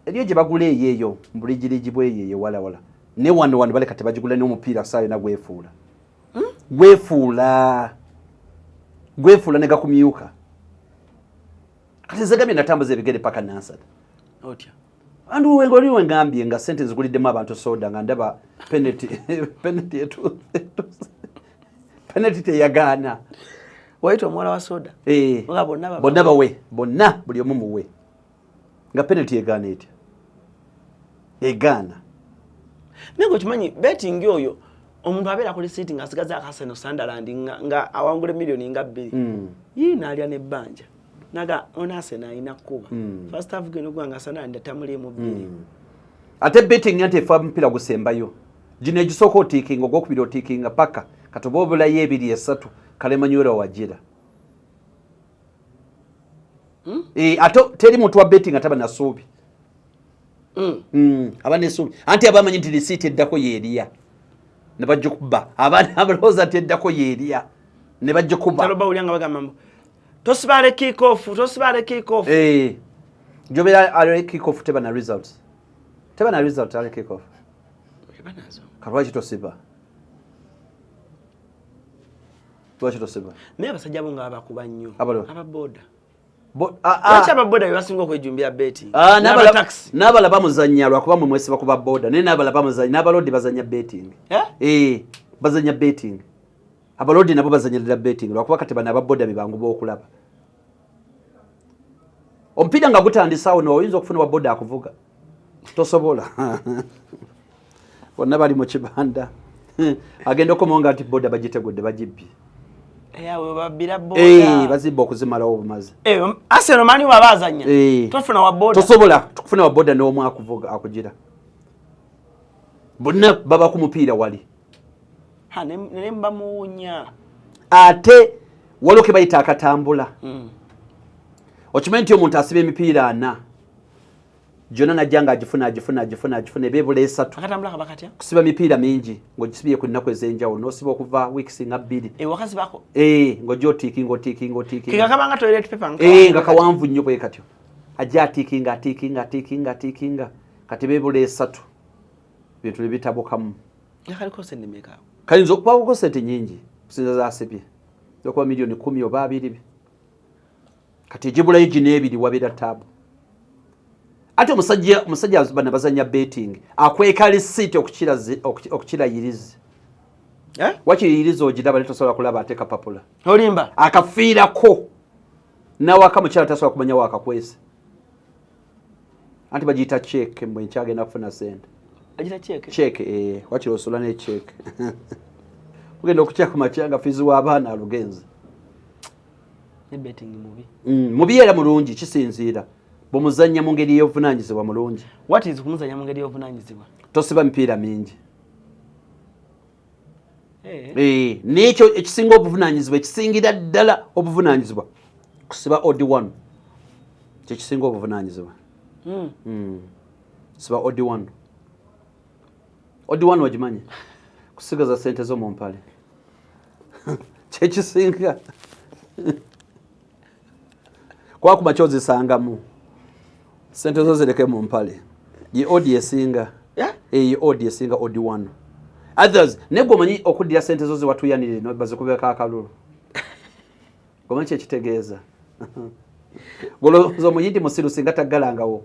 eriyo gye bagula eyeeyo mbuligirigi bweyeeyo walawala ne wano bale kati bagigula n'omupiira saayo na gwefuula ne gakumyuka kati zegambye natambuza ebigere paka nansata otya andu wengoliwe ngambye nga sente ziguliddemu abantu soda nga ndaba penalty teyagaana waita omuwala wa soda bonna bawe bonna buli omu muwe nga penalty egaana etya egaana nengo kimanyi betting oyo omuntu abeera kuli siti ng'asigaza akaseno Sunderland nga awangula miliyoni nga 2 yii n'alya n'ebbanja naga onasena alina kuba first half geno gwanga Sunderland tamulimu 2 ate betting ate efa mpira gusembayo gino egisooka otiikinga ogwokubiri otiikinga paka katoba obulayo 2-3 kalemanywera wagira ate teri muntu wa betting ataba nasuubi abana esuubi anti abamanyi nti lisiiti eddako yeeriya ne bajja kuba abaana abalowooza nti eddako yeeriya ne bajja kuba taloba ulyanga bagamba tosibale kick off jobera ale kick off teba na results ale kick off ebanazo kalwachi tosiba Lwaki toseba? Naye abasajja bo nga bakuba nnyo. Ababoda. Lwaki ababoda bebasinga okwejumbira betting? N'abala bamuzannya lwakuba mwe mwesiba kuba boda. Naye n'abala bamuzannya n'abalodi bazannya betting. Bazannya betting. Abalodi nabo bazanyirira betting lwakuba kati bana ababoda bibangu b'okulaba. Omupiira nga gutandisaawo n'oyinza okufuna waboda akuvuga. Tosobola. Bonna bali mu kibanda. Agenda okumonga nti boda bagitegudde bagibbye. Eyawe babira boda. Bazibba okuzimalawo obumaze. Arsenal mani babazanya. Tofuna waboda. Tosobola tukufuna waboda n'omu akuvuga akugira. Bonna baba ku mupiira wali. Ne mbamuwunya. Ate waliwo ke bayita akatambula. Okimanyi nti omuntu asiba emipiira 4. Jona najjanga agifuna ebebula 3. Akatambula kabakatya? Kusiba emipiira mingi ng'ogisibye ku nnaku ez'enjawulo n'osiba okuva weeks nga 2. Wakazi bako? Ng'ojja otiikinga. Kika kabanga toilet paper nga kawanvu nnyo bwe katyo. Ajja atiikinga. Kati bebula 3. Bintu bitabukamu. Yakaliko sente meka? Kayinza okubaako sente nyingi kusinza zaasibye. Okuba milioni 10 oba 2. Kati ejibulayo gino 2 wabeera taabu. Ate omusajja bana bazanya betting akweka receipt okukira yirizi. Wakiri yirizi ogiraba netosobola kulaba ate kapapula. Olimba akafiirako nawe akamukyala tasobola kumanya wakakwese. Anti bagiyita check mbwe nkyagenda kufuna sente. Ajita check? Check wakiri osola ne check. Ugenda okukyaka makyanga fizi w'abaana alugenzi. Ne betting mubi. Mubi era mulungi kisinziira. Bomuzanya mu ngeri y'obuvunanyizibwa mulungi. What is kumuzanya mu ngeri y'obuvunanyizibwa? Tosiba mipiira mingi. N'ekyo ekisinga obuvunanyizibwa ekisingira ddala obuvunanyizibwa kusiba odd one. Kye kisinga obuvunanyizibwa. Siba odd one. Odd one wagimanyi? Kusigaza sente zo mu mpale. Kye kisinga. Kwa kumachozi sangamu. Sente zo zireke mu mpale. Ye odi esinga. Ye odi esinga odi one. Others nego manyi okuddira sente zo ziwatuyanire no bazikubeka akalulu. Gomanyi kye kitegeeza. Golo zo muyindi musiru singa tagalangawo.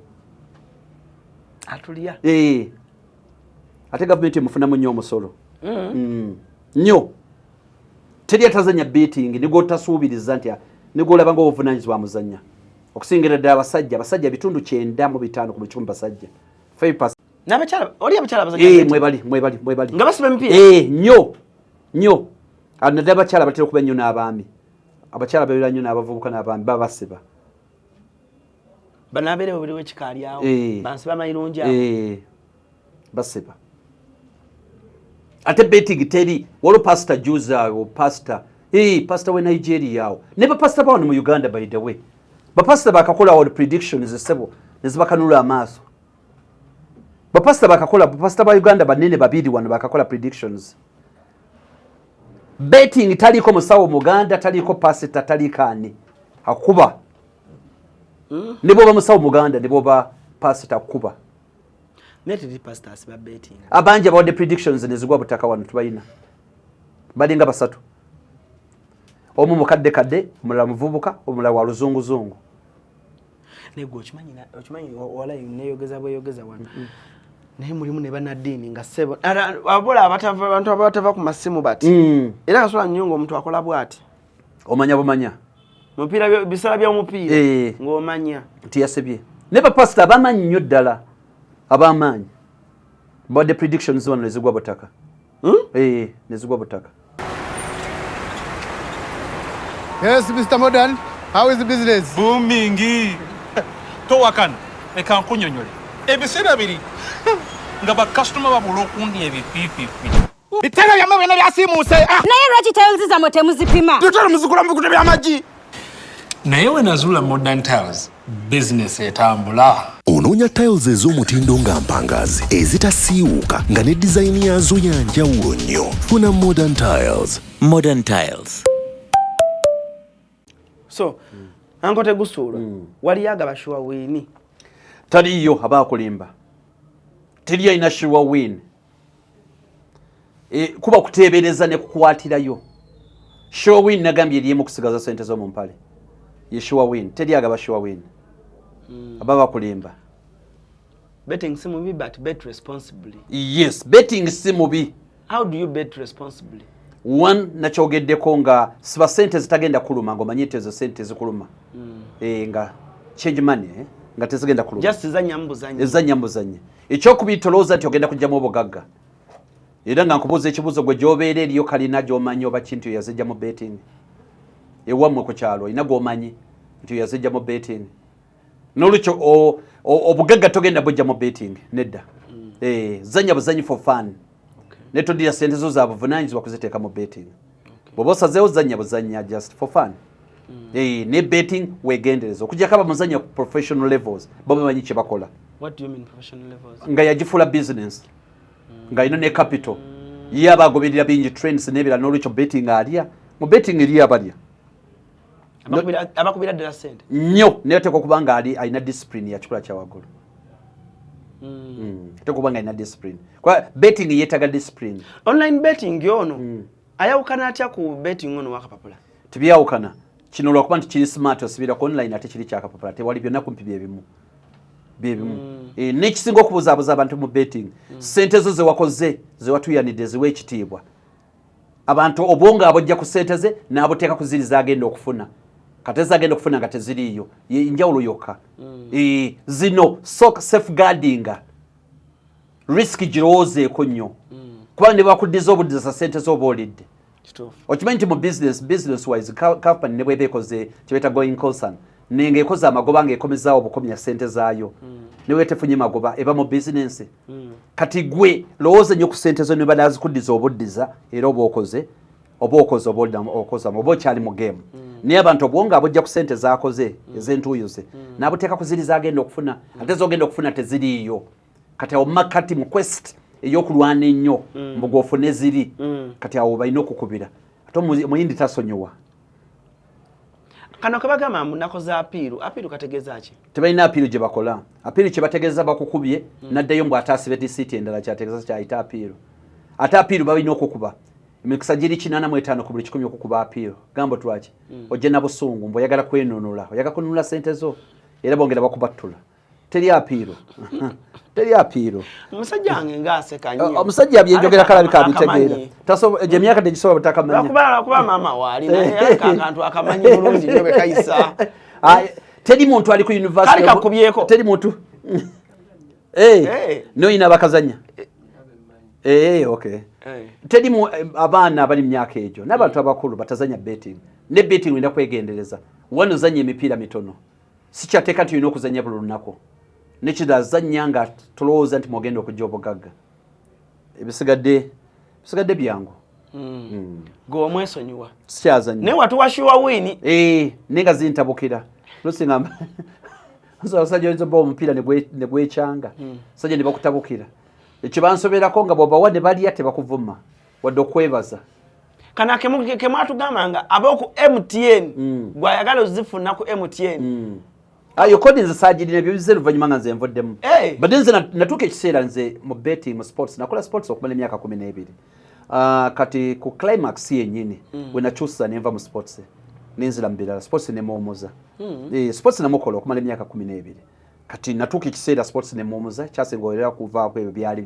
Atulia. Ate government mufuna nnyo omusolo. Nnyo. Teri atazanya betting nigo tasuubiriza nti nigo olabanga obuvunanyizibwa muzanya. Okusingira ddala abasajja bitundu 9.5 ku 100 basajja. 5%. N'abakyala oli abakyala bazanya. Mwebali. Nga basiba emipiira. Nnyo. Anadde abakyala batera okuba nnyo n'abaami. Abakyala babeera nnyo n'abavubuka n'abaami babasiba. Banabere buli wekikaali awo. Bansiba mayirungi awo. Basiba. Ate betting teri wolo pastor Juza o pastor. Pastor we Nigeria awo. Ne ba pastor bawo mu Uganda by the way. Ba pastor bakakola all predictions esebo nezibakanula amaso. Ba pastor ba Uganda banene babiri wano bakakola predictions. Betting taliko musawo Muganda taliko pastor talikani. Hakuba. Nibo ba musawo Muganda nibo ba pastor kuba. Neti pastors ba betting. Abanje about the predictions nezigwa butaka wano tubayina. Balinga basatu. Omu mukadde omulala muvubuka omulala wa luzungu. Nego okimanyi wala yogeza wano. Naye mulimu ne banadini nga sebo. Abola abantu abatava ku masimu bati. Era kasola nyongo omuntu akola bwati. Omanya. Mupiira bisala bya mupiira. Ng'omanya. Tiyasebye. Neba pastor abamanyi nnyo ddala. Abamanyi. But the predictions one nezigwa butaka. Nezigwa butaka. Yes, Mr. Modern. How is the business? Booming. Towakan. Eka nkunyonyole. Ebiseera biri. Nga ba customer babula okundi ebipipi. Bitera byamwe bino byasiimuse. Naye lwaki tiles zammwe temuzipima? Tutera muzikula mu bikuta by'amagi. Naye we Nazula Modern Tiles, business etambula. Onoonya tiles ez'omutindo nga mpangazi ezitasiiwuuka nga ne design yazo ya njawulo nnyo. Funa Modern Tiles. Modern Tiles. So, ankote gusuula. Wali agabashuwa wini. Taliyo abakulimba. Teri alina sure win. Kuba kuteebereza ne kukwatirayo. Sure win nagambye erimu kusigaza sente zo mu mpale. Ye sure win. Tedi agaba sure win. Ababa kulimba. Betting si mubi but bet responsibly. Yes, betting si mubi. How do you bet responsibly? One nachogeddeko nga siba sente zitagenda kuluma ngo manyite zo sente zikuluma. Nga change money nga tezigenda kuluma. Just zanyambuzanye. Ezanyambuzanye. Ekyokubitoloza ati ogenda kujja mu bugagga. Era nga nkubuza ekibuzo gwe gyobeera eriyo kalina gy'omanyi oba kintu yazijja mu betting. Ewammwe ku kyalo ina gw'omanyi nti yazijja mu betting. Nolukyo obugagga togenda bujja mu betting nedda. Zanya buzanyi for fun. Netodira sente zo za buvunanyizibwa kuziteeka mu betting. Bw'oba osazeewo zanya buzanya just for fun. Ne betting wegendereza okujja kaba muzanya ku professional levels baba bamanyi kye bakola. What do you mean professional levels? Nga yagifula business. Nga ino ne capital. Ye abagoberera bingi trends n'ebira n'olwekyo betting alya. Mu betting eriyo abalya. Abakubira ddala sente. Nnyo naye teeka okubanga alina discipline ya kikula kya waggulu. Teeka okubanga alina discipline. Kwa betting yeetaga discipline. Online betting yono ayawukana atya ku betting ono wakapapula? Tibyawukana. Kino lwakuba nti kiri smart osibira ku online ate kiri kyakapapula tewali byonna kumpi byebimu. Nekisinga okubuzaabuza abantu mu betting sente zo zewakoze zewatuyanidde ziwe ekitiibwa abantu obwonga abojja ku sente ze n'aboteeka ku ziri zagenda okufuna kate zagenda okufuna nga teziriiyo njawulo yokka zino safeguarding risk girowoozeeko nnyo kuba ne bakuddiza obuddiza sente zo obaolidde okimanyi nti mu business wise company ne bweba ekoze kyebeeta going concern nenga ekoze amagoba ng'ekomezaawo obukomya sente zaayo newe tefunye magoba eba mu business kati gwe lowooza nnyo ku sente zo ne banazikuddiza obuddiza era oba okoze oba okyali mu game naye abantu obwonga abojja ku sente zaakoze ez'entuuyo ze n'abuteeka ku ziri zagenda okufuna ate zogenda okufuna teziriiyo kati awo makati mu quest ey'okulwana ennyo mbu ofune ziri kati awo balina okukubira ate omuyindi tasonyiwa. Kano kabagamba munako za apiru kategeeza ki? Tebalina apiru gye bakola. Apiru kye bategeeza bakukubye naddayo mbu ataasibe disiti endala kyategeeza kyayita apiru. Ate apiru balina okukuba. Emikisa giri 85 ku buli 100 okukuba apiru. Gambo twaki? Ojje na busungu mbu oyagala kwenunula. Oyagala kununula sente zo era bongera bakubattula. Teri apiru. Teri apiru. Omusajja wange ng'aseka nnyo. Omusajja byenjogera kalabika abitegeera. Gye myaka tegisobola butakamanya. Kuba maama waali naye akantu akamanyi bulungi nnyo bekayisa. Teri muntu ali ku university. Kali kakubyeko. Teri muntu. Noyina bakazanya. Okay. Teri abaana abali mu myaka egyo n'abantu abakulu batazanya betting. Ne betting wenda kwegendereza. Wano uzanya emipiira mitono. Sikyateeka nti olina okuzanya buli lunaku. Nekidazanya nga tulowooza nti mwogenda okujja obugagga. Ebisigadde byangu. Gwe omwesonyiwa. Sikyazanya. Naye watuwashiwa wini. Nenga zintabukira. Lusingamba. Abasajja oyinza obba omupiira ne gwekyanga. Abasajja ne bakutabukira. Ekyo bansoberako nga bw'obawa ne balya tebakuvuma wadde okwebaza. Kana kemwatugamba nga ab'oku MTN gwayagala ozifuna ku MTN. Ayo kodi nze saagirina ebyo bize luvannyuma nga nze nvuddemu. Badde nze natuuka ekiseera nze mu betting mu sports nakola sports okumala emyaka 12. Kati ku climax yennyini we nakyusa ne nva mu sports nenzira mu birala sports ne muwumuza. Sports namukola okumala emyaka 12. Kati natuuka ekiseera sports ne muwumuza kyasengoolera kuvaako ebyo byali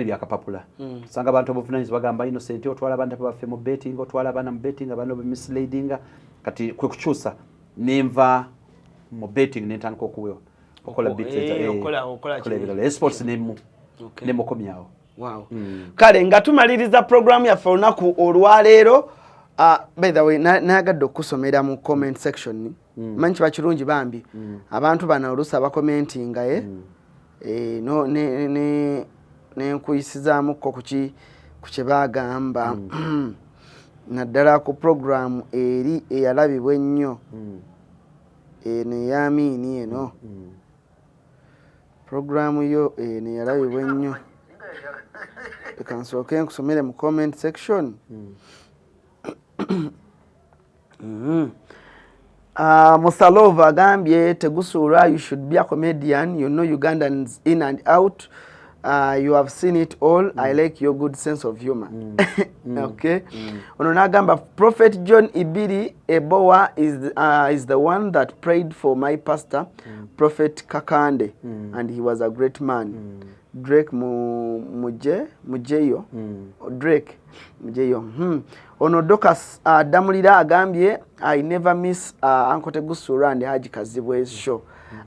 byakapapula. Sanga abantu obuvunaanyizibwa bagamba Innocent otwala abantu baffe mu betting otwala abaana mu betting abaana misleading kati kwe kukyusa nenva mu betting n'entandika okola okola sports nemukomyawo. Wow. Kale nga tumaliriza program yaffe olunaku olwaleero by the way nayagadde okusomera mu comment section manyi kiba kirungi bambi abantu bano oluusi abakomentinga nenkuyisizaamuko ku kye bagamba naddala ku program eri eyalabibwa ennyo neyamiini eno programu yo neyalabibwa ennyo reka nsooke nkusomere mu comment section. Musalova agambye tegusuula you should be a comedian, you know Ugandans in and out. You have seen it all. I like your good sense of humor. Okay. Ono nagamba Prophet John Ibiri Ebowa is the one that prayed for my pastor, Prophet Kakande, and he was a great man. Drake Mujeyo. Drake Mujeyo. Ono Dokas Damulira agambye I never miss Uncle Tegusura and Haji Kazibwe's show.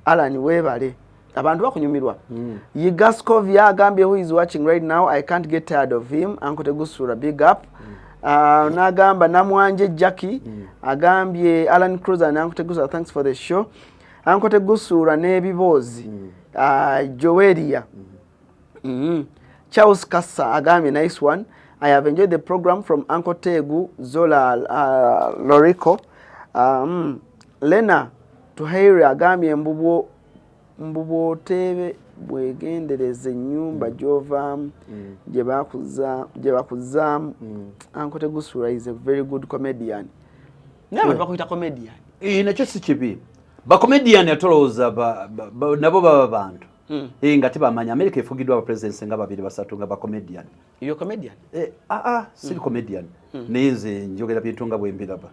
Alan Webale. Abantu bakunyumirwa. Yigaskovia agambye who is watching right now, I can't get tired of him. Uncle Tegusura, big up. Nagamba Namwanje Jackie agambye Alan Cruz and Uncle Tegusura, thanks for the show. Uncle Tegusura nebibozi. Joelia. Charles Kassa agambye nice one. I have enjoyed the program from Uncle Tegu, Zola Lorico. Lena Tuhairi agambye mbubo tebe bwegendereze nyumba jovamu gye bakuzamu. Uncle Tegusura is a very good comedian. Nabantu bakuyita comedian. Nakyo si kibi. Ba comedian atoloza nabo baba bantu. Nga tibamanya America efugidwa aba presidents nga babiri basatu nga ba comedian. Iyo comedian? Si comedian. Neze njogera byetunga bwembiraba.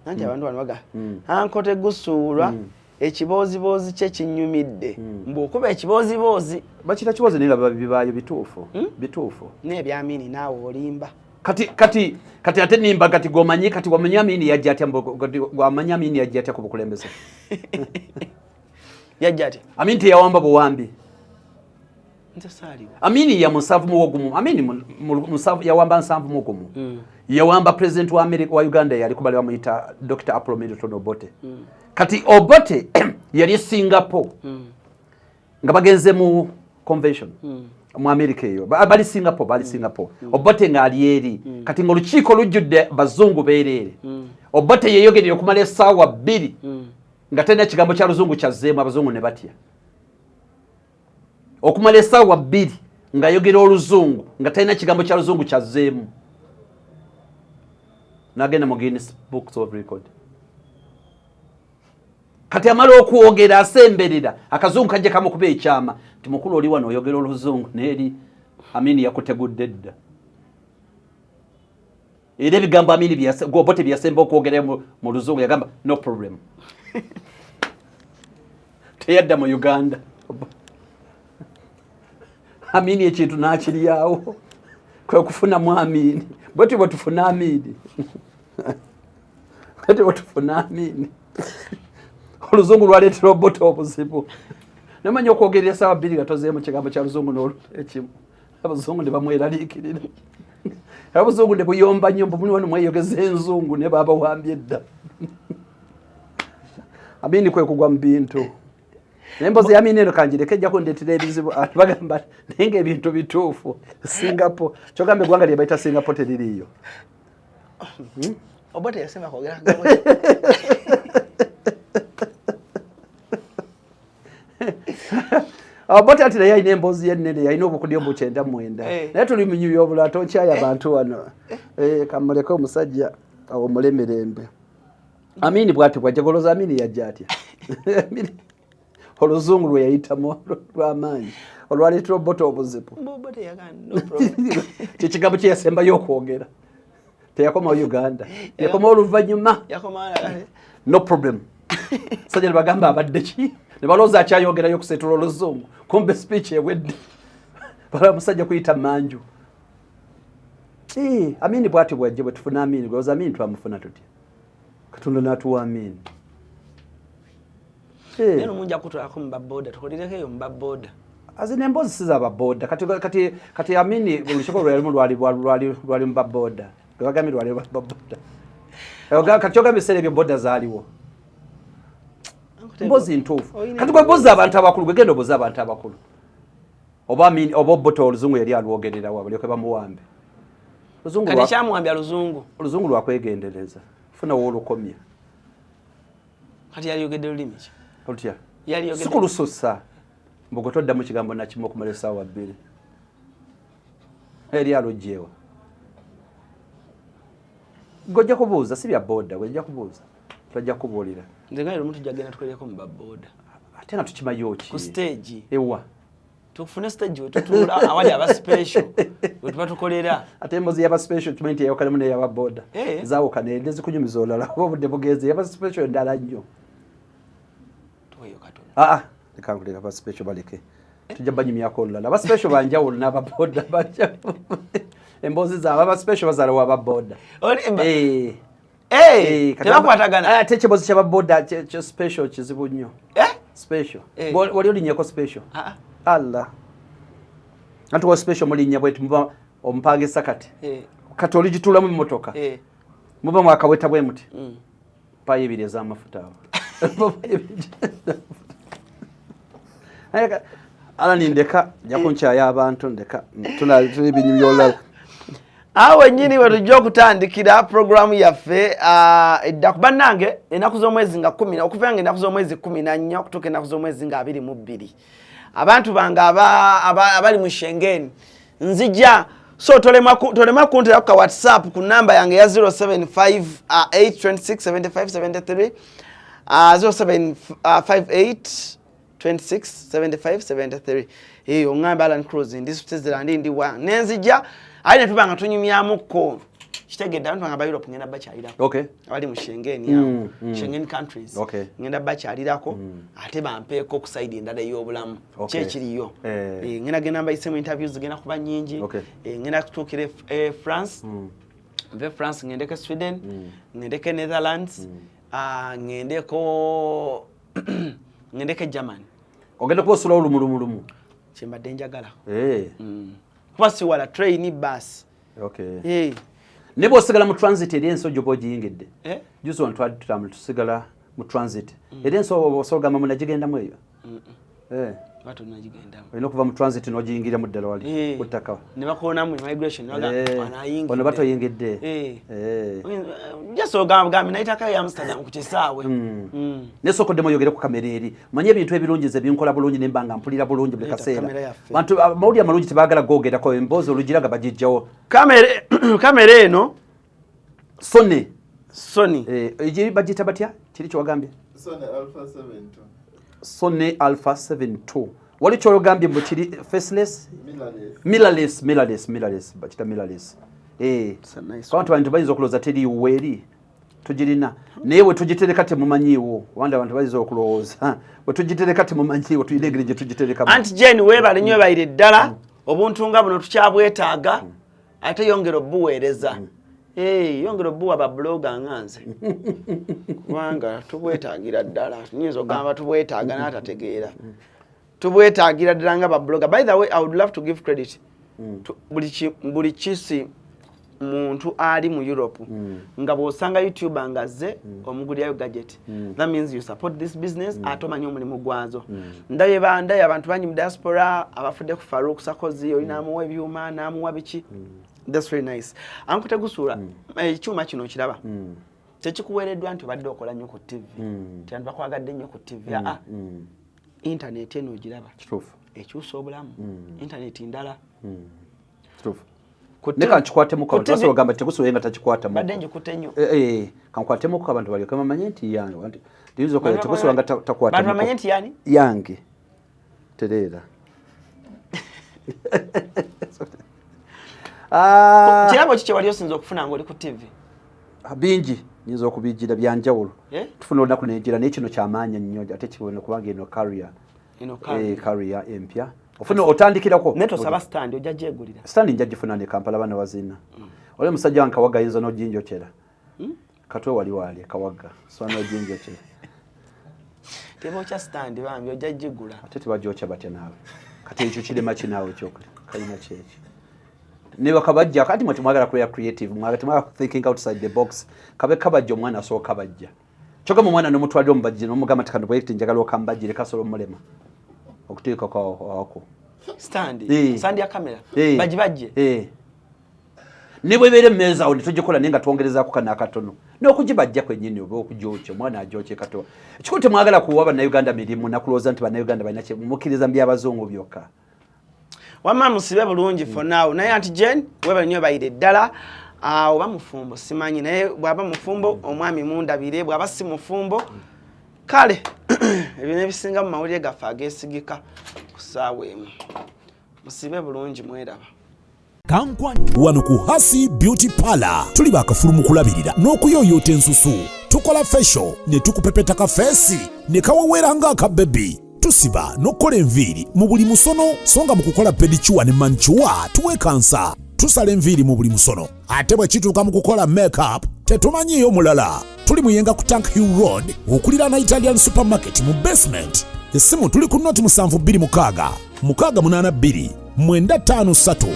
Nanti abantu banabaga. Uncle Tegusura ekibozibozi kye kinyumidde. Mbukuba ekibozibozi. Bakita kibozi nira bibayo bituufu. Bituufu. Nebyamini naawe olimba. Kati ate nimba kati gomanyi kati wamanya amini yajja atya wamanya amini yajja atya kubukulembeza. Yajja atya. Amini teyawamba buwambi. Ntasali. Amini ya musafu muwogumu. Amini musafu yawamba nsanvu muwogumu. Yawamba president wa America wa Uganda yali kubali wamuita Dr. Apollo Middleton Obote. Kati Obote yali Singapore. Nga bagenze mu convention. Mu America eyo bali Singapore Obote ngali eri kati ngolukiiko lujjudde bazungu beerere Obote yeyogerera okumala essaawa 2 nga tena kigambo kya luzungu kyazzeemu abazungu ne batya okumala essaawa 2 nga yogera oluzungu nga tena kigambo kya luzungu kyazzeemu nagenda mu Guinness Books of Record kati amala okuwogera asemberera akazungu kajja kamukuba ekyama nti mukulu oli wano oyogera oluzungu neri Amini yakutegudde dda era ebigambo Amini Obote byasemba okwogera mu luzungu yagamba no problem teyadda mu Uganda Amini ekintu nakiryawo kwe kufuna mu Amini bwetyo bwetufuna Amini bwetyo bwetufuna Amini oluzungu lwaleetera Obote obuzibu namanya okwogerera essaawa 2 nga tozeemu kigambo kya luzungu n'ekimu abazungu ne bamweraliikirira abazungu ne buyomba nnyo muli wano mweyogeza enzungu ne babawambye edda Amini kwe kugwa mu bintu nembozi ya Amini eno kanjireke ejja kundeetera ebizibu bagamba naye ng'ebintu bituufu Singapore kyogambe eggwanga lye bayita Singapore teririiyo Obote yasema kwogera Obote ati naye alina emboozi y'ennene yalina obukudyo mu 99 naye tuli mu nyuyo obulato nkyaya abantu wano kamuleke omusajja omulemerembe Amini bwati bwajagoloza Amini yajja atya oluzungu lwe yayitamu lw'amaanyi olwaleetera Obote obuzibu Obote yagamba no problem kyekigambo kye yasembayo okwogera teyakoma Uganda yakoma oluvannyuma no problem sajja ne bagamba abadde ki ne balooza akyayogerayo kuseetula oluzungu kumbe speech ewedde bala musajja kuyita manju Amini bwati bwajje bwe tufuna Amini gwoza Amini twamufuna tutya Katonda n'atuwa Amini neno munja kutwalako mu baboda tukolerekeyo mu baboda azine emboozi si za baboda kati Amini olukiiko lwalimu lwali mu baboda lwagambye lwali mu baboda kati ogambye ebiseera ebyo boda zaaliwo mbozi ntuufu kati gwe boza abantu abakulu gwe genda oboza abantu abakulu oba Amini oba Obote oluzungu yali alwogerera wabalyoke bamuwambe kati kyamuwambya oluzungu lwakwegendereza funa woolukomya kati yaliyogedde lulimi ki olutya sikulususa mbugo toddamu kigambo nakimu okumala essaawa 2 eri alugyewa gojja kubuuza si bya boda wejja kubuuza twajja kubuulira nze nga lero omuntu jagenda tukolereko mu baboda ate nga tukimayo ki ku stage ewa tufune stage wetutuula awali aba special wetuba tukolera ate embozi yaba special tumanyi yawukanamu neyaba boda zaawukana ende zikunyumiza olala obudde bugezi yaba special endala nnyo lekankuleka aba special baleke tujja banyumyako olulala aba special banjawulo n'aba boda embozi zaabwe aba special bazaalawo aba boda tebakwatagana ate ekibozi kyaba boda kyo special kizibu nnyo special wali olinyeko special Allah anti wa special mulinya bwetu muba ompangisa kati kati oligitula mu motoka muba mwakaweta bwe muti paye ebireza amafuta ayaka ala nindeka jakuncha ya abantu ndeka tuli binyumyola awe nyini watujja okutandikira programu yaffe edda kubanange enaku z'omwezi nga 10 okuvanga enaku z'omwezi 14 okutuuka enaku z'omwezi nga 22 abantu bange abali mu Schengen nzija so tolema kuntera ku WhatsApp ku namba yange ya 07582675773 0758267573 ongamba Alan Cruise ndi Switzerland ndi wa nenzija aine tubanga tunyumyamuko kitegedde abantu banga ba Europe ngenda bakyalirako abali mu Schengen yao Schengen countries ngenda bakyalirako ate bampeeko ku side endala y'obulamu kyekiriyo ngenda genda mbayise interviews genda kuba nyingi ngenda kutuukira France ve France ngendeke Sweden ngendeke Netherlands ngendeke Germany ogenda kubosula olumulumulumu kyembadde njagala kuba siwala train bus nebo sigala mu transit eri ensojo bogiyingidde juzi on tusigala mu transit eri ensojo osogama munagigenda mu eyo watu najigendamu olina okuva mu transit n'ogiyingira mu ddala wali kuttaka ne bakonamu immigration wanayingidde ono batoyingidde jasogamba nayitaka ya Amsterdam ku kisaawe nesokoddemu oyogere ku kamera eri manye ebintu ebirungi ze binkola bulungi nemba nga mpulira bulungi buli kaseera bantu mawulire amalungi tebaagala googerako emboozi olugiraga bagijjawo kamera eno Sony egi bagiyita batya kiri kyowagambye Sony Alpha 7 wali kyogambye mbu kiri faceless mirrorless bakita mirrorless abantu bantu bayinza okuloza teri weri tugirina naye we tugitereka temumanyiiwo wanda abantu bayinza okulowooza we tugitereka temumanyiiwo tuyina engeri gye tugitereka anti Jane webale nnyo bayire ddala obuntu nga buno tukyabwetaaga ate yongera obuweereza yongera obuwa ba blogger nganze kubanga tubwetaagira ddala nyinza ogamba tubwetaaga n'atategeera tubwetaagira ddala nga ba blogger. By the way, I would love to give credit to buli kisi muntu ali mu Europe nga bw'osanga YouTuber ngaze omugulirayo gadget that means you support this business atomanya omulimu gwazo ndaye abantu banyi mu diaspora abafudde ku Farouk Sakozi olina amuwa ebyuma n'amuwa biki. That's very nice. Ankute gusura ekyuma kino kiraba tekikuweereddwa nti obadde okola nnyo ku TV nti bakwagadde nnyo ku TV internet eno ogiraba kituufu ekyusa obulamu internet ndala kituufu neka nkikwatemu twasaba ogamba tegusoboye nga takikwatamu badde njikutte nnyo kankwatemu ko abantu balyoke bamanye nti yange ndiyinza okola tegusoboye nga takwatamu bantu bamanye nti yani yange tereera kirabo kiki wali osinza okufuna ng'oli ku TV bingi nyinza okubijjira byanjawulo tufuna olunaku nenjira naye kino kyamaanya nnyo ate kibona kubanga eno carrier empya ofuna otandikirako netosaba stand ojja gyegulira stand nja gifuna ne Kampala bana wazina ole musajja wange Kawaga yinza n'ojinjokera katwe wali Kawaga so n'ojinjokera tebokya stand bambi ojja gigula ate tebajokya batya naawe kati ekyo kirema kinaawe kyokuli kalina kyeki niba kabajja kati mwati mwagala kuya creative mwagala mwagala thinking outside the box kabajja omwana asooka bajja choka mu mwana n'omutwalira omubajja n'omugamba tekano bwekiti njagala okambajjire kasolo mulema okuteeka kwako stand ya kamera bajje niba ebeere mmeeza awo netugikola naye nga twongerezaako kana akatono n'okugibajja kwennyini oba okujokya omwana ajokye katono ekikulu temwagala kuwa bannayuganda mirimu nakulowooza nti bannayuganda balina mukkiriza mu byabazungu byokka wamma musibe bulungi for now naye anti Jane weba nnyo bayire ddala oba mufumbo simanyi naye bwaba mufumbo omwami mundabire bwaba si mufumbo kale ebyo nebisinga mu mawulire gaffe ageesigika kusaawe musibe bulungi mweraba wano ku Hasi Beauty Parlor tuli bakafulu mu kulabirira n'okuyoyoota ensusu tukola facial ne tukupepeta ka feesi ne kawawera ng'aka baby tusiba n'okukola enviiri mu buli musono songa mu kukola pedicure ne manicure tuwekansa tusala enviiri mu buli musono ate bwe kituuka mu kukola makeup tetumanyiiyo mulala tuli muyenga ku Tank Hill Road okuliraana Italian Supermarket mu basement essimu tuli ku noti 72 682 953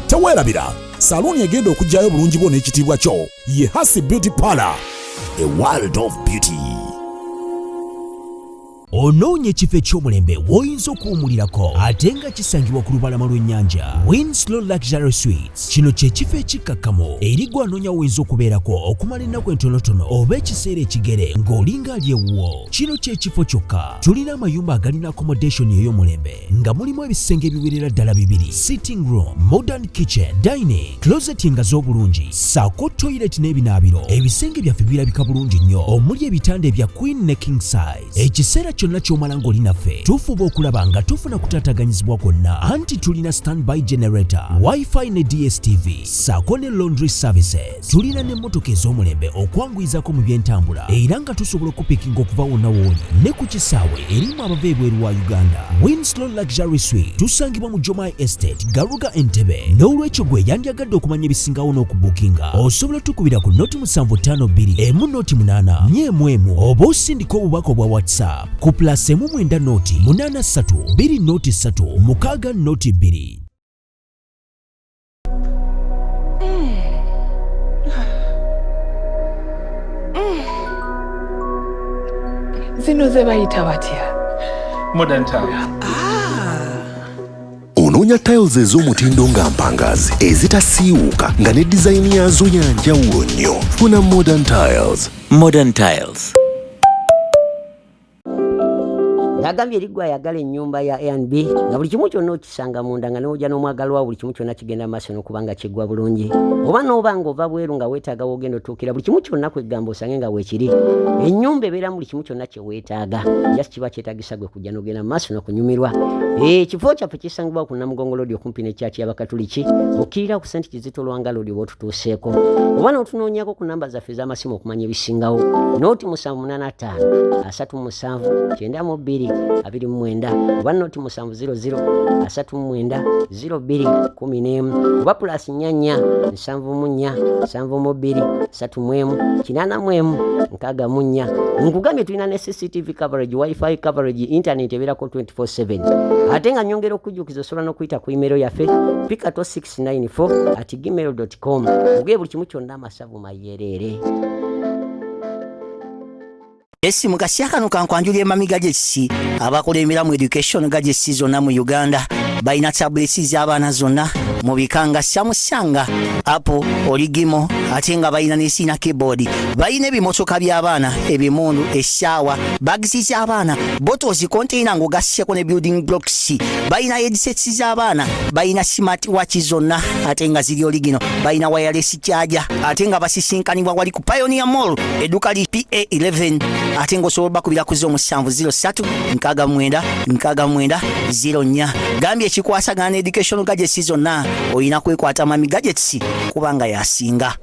teweerabira saluni egenda okujjayo bulungi bwo n'ekitiibwa kyo ye Hasi Beauty Parlor, a world of beauty. Onoonye ekifo eky'omulembe w'oyinza okuwummulirako ate nga kisangibwa ku lubalama lw'ennyanja. Winslow Luxury Suites kino kye kifo ekikkakkamu eri gw'anoonya w'oyinza okubeerako okumala ennaku entonotono oba ekiseera ekigere ng'olinga ali ewuwo. Kino kye kifo kyokka tulina amayumba agalina accommodation ey'omulembe nga mulimu ebisenge ebiwerera ddala 2, sitting room, modern kitchen, dining, closet nga z'obulungi ssaako toilet n'ebinaabiro. Ebisenge byaffe birabika bulungi nnyo omuli ebitanda ebya queen ne king size. Ekiseera kyonna ky'omala ng'oli naffe tufuba okulaba nga tufuna kutaataganyizibwa kwonna anti tulina standby generator, wifi ne DSTV ssaako ne laundry services. Tulina n'emmotoka ez'omulembe okwanguyizaako mu by'entambula era nga tusobola okupikinga okuva wonna w'oli ne ku kisaawe erimu abava ebweru wa Uganda. Winslow Luxury Suite tusangibwa mu Jomai Estate, Garuga, Entebbe. N'olwekyo gwe yandyagadde okumanya ebisingawo n'okubukinga osobola tukubira ku noti 752 emu noti 8 nyemu oba osindika obubaka obwa WhatsApp ku +9 noti 83 2 noti 3 6 noti 2. Zino ze bayita batya? Modern Tiles. Onoonya tiles ez'omutindo nga mpangazi ezitasiiwuuka nga ne dizayini yazo ya njawulo nnyo. Funa Modern Tiles. Modern Tiles. Agambye eri gwe ayagala ennyumba ya A&B nga buli kimu kyonna okisanga munda nga n'ojja n'omwagalwa buli kimu kyonna kigenda maaso n'okubanga kiggwa bulungi oba n'oba ng'ova bweru nga weetaaga w'ogenda otuukira buli kimu kyonna kwegamba osange nga weekiri. Ennyumba ebeeramu buli kimu kyonna kye weetaaga just kiba kyetaagisa gwe kujja n'ogenda maaso n'okunyumirwa. Ekifo kyaffe kisangibwa ku Namugongo Road okumpi n'ekyaaki y'Abakatuliki okkirira ku St. Kizito Lwanga Road oba otutuuseeko oba n'otunoonyako ku namba zaffe ez'amasimu okumanya ebisingawo nooti 785 37 92 29 oba noti 700 39 02 11 oba plus 4 74 72 31 81 64. Nkugambye tulina ne CCTV coverage, wifi coverage, internet ebeerako 24/7. Ate nga nyongera okujjukiza osobola n'okuyita ku email yaffe pikato694@gmail.com. Ogeye buli kimu kyonna amasavu mayereere. Esimu kasiakano kankwanjulye mamiga gyesi abakola emiramu education gadgets zonna mu Uganda balina tablets z'abaana zonna mu bikanga Samsung, Apple, Origimo ate nga balina n'esina keyboard. Balina ebimotoka by'abaana, ebimundu, essaawa, bags z'abaana, bottles, container ng'ogasseko ne building blocks. Balina headsets z'abaana, balina smart watch zonna ate nga ziri origino. Balina wireless charger ate nga basisinkanibwa wali ku Pioneer Mall edduka li PA11 ate ng'osobola bakubira ku 0703 69 69 04. Gambye ekikwasagana education gadgets zonna oyina kwekwata mami gadgets kubanga yasinga.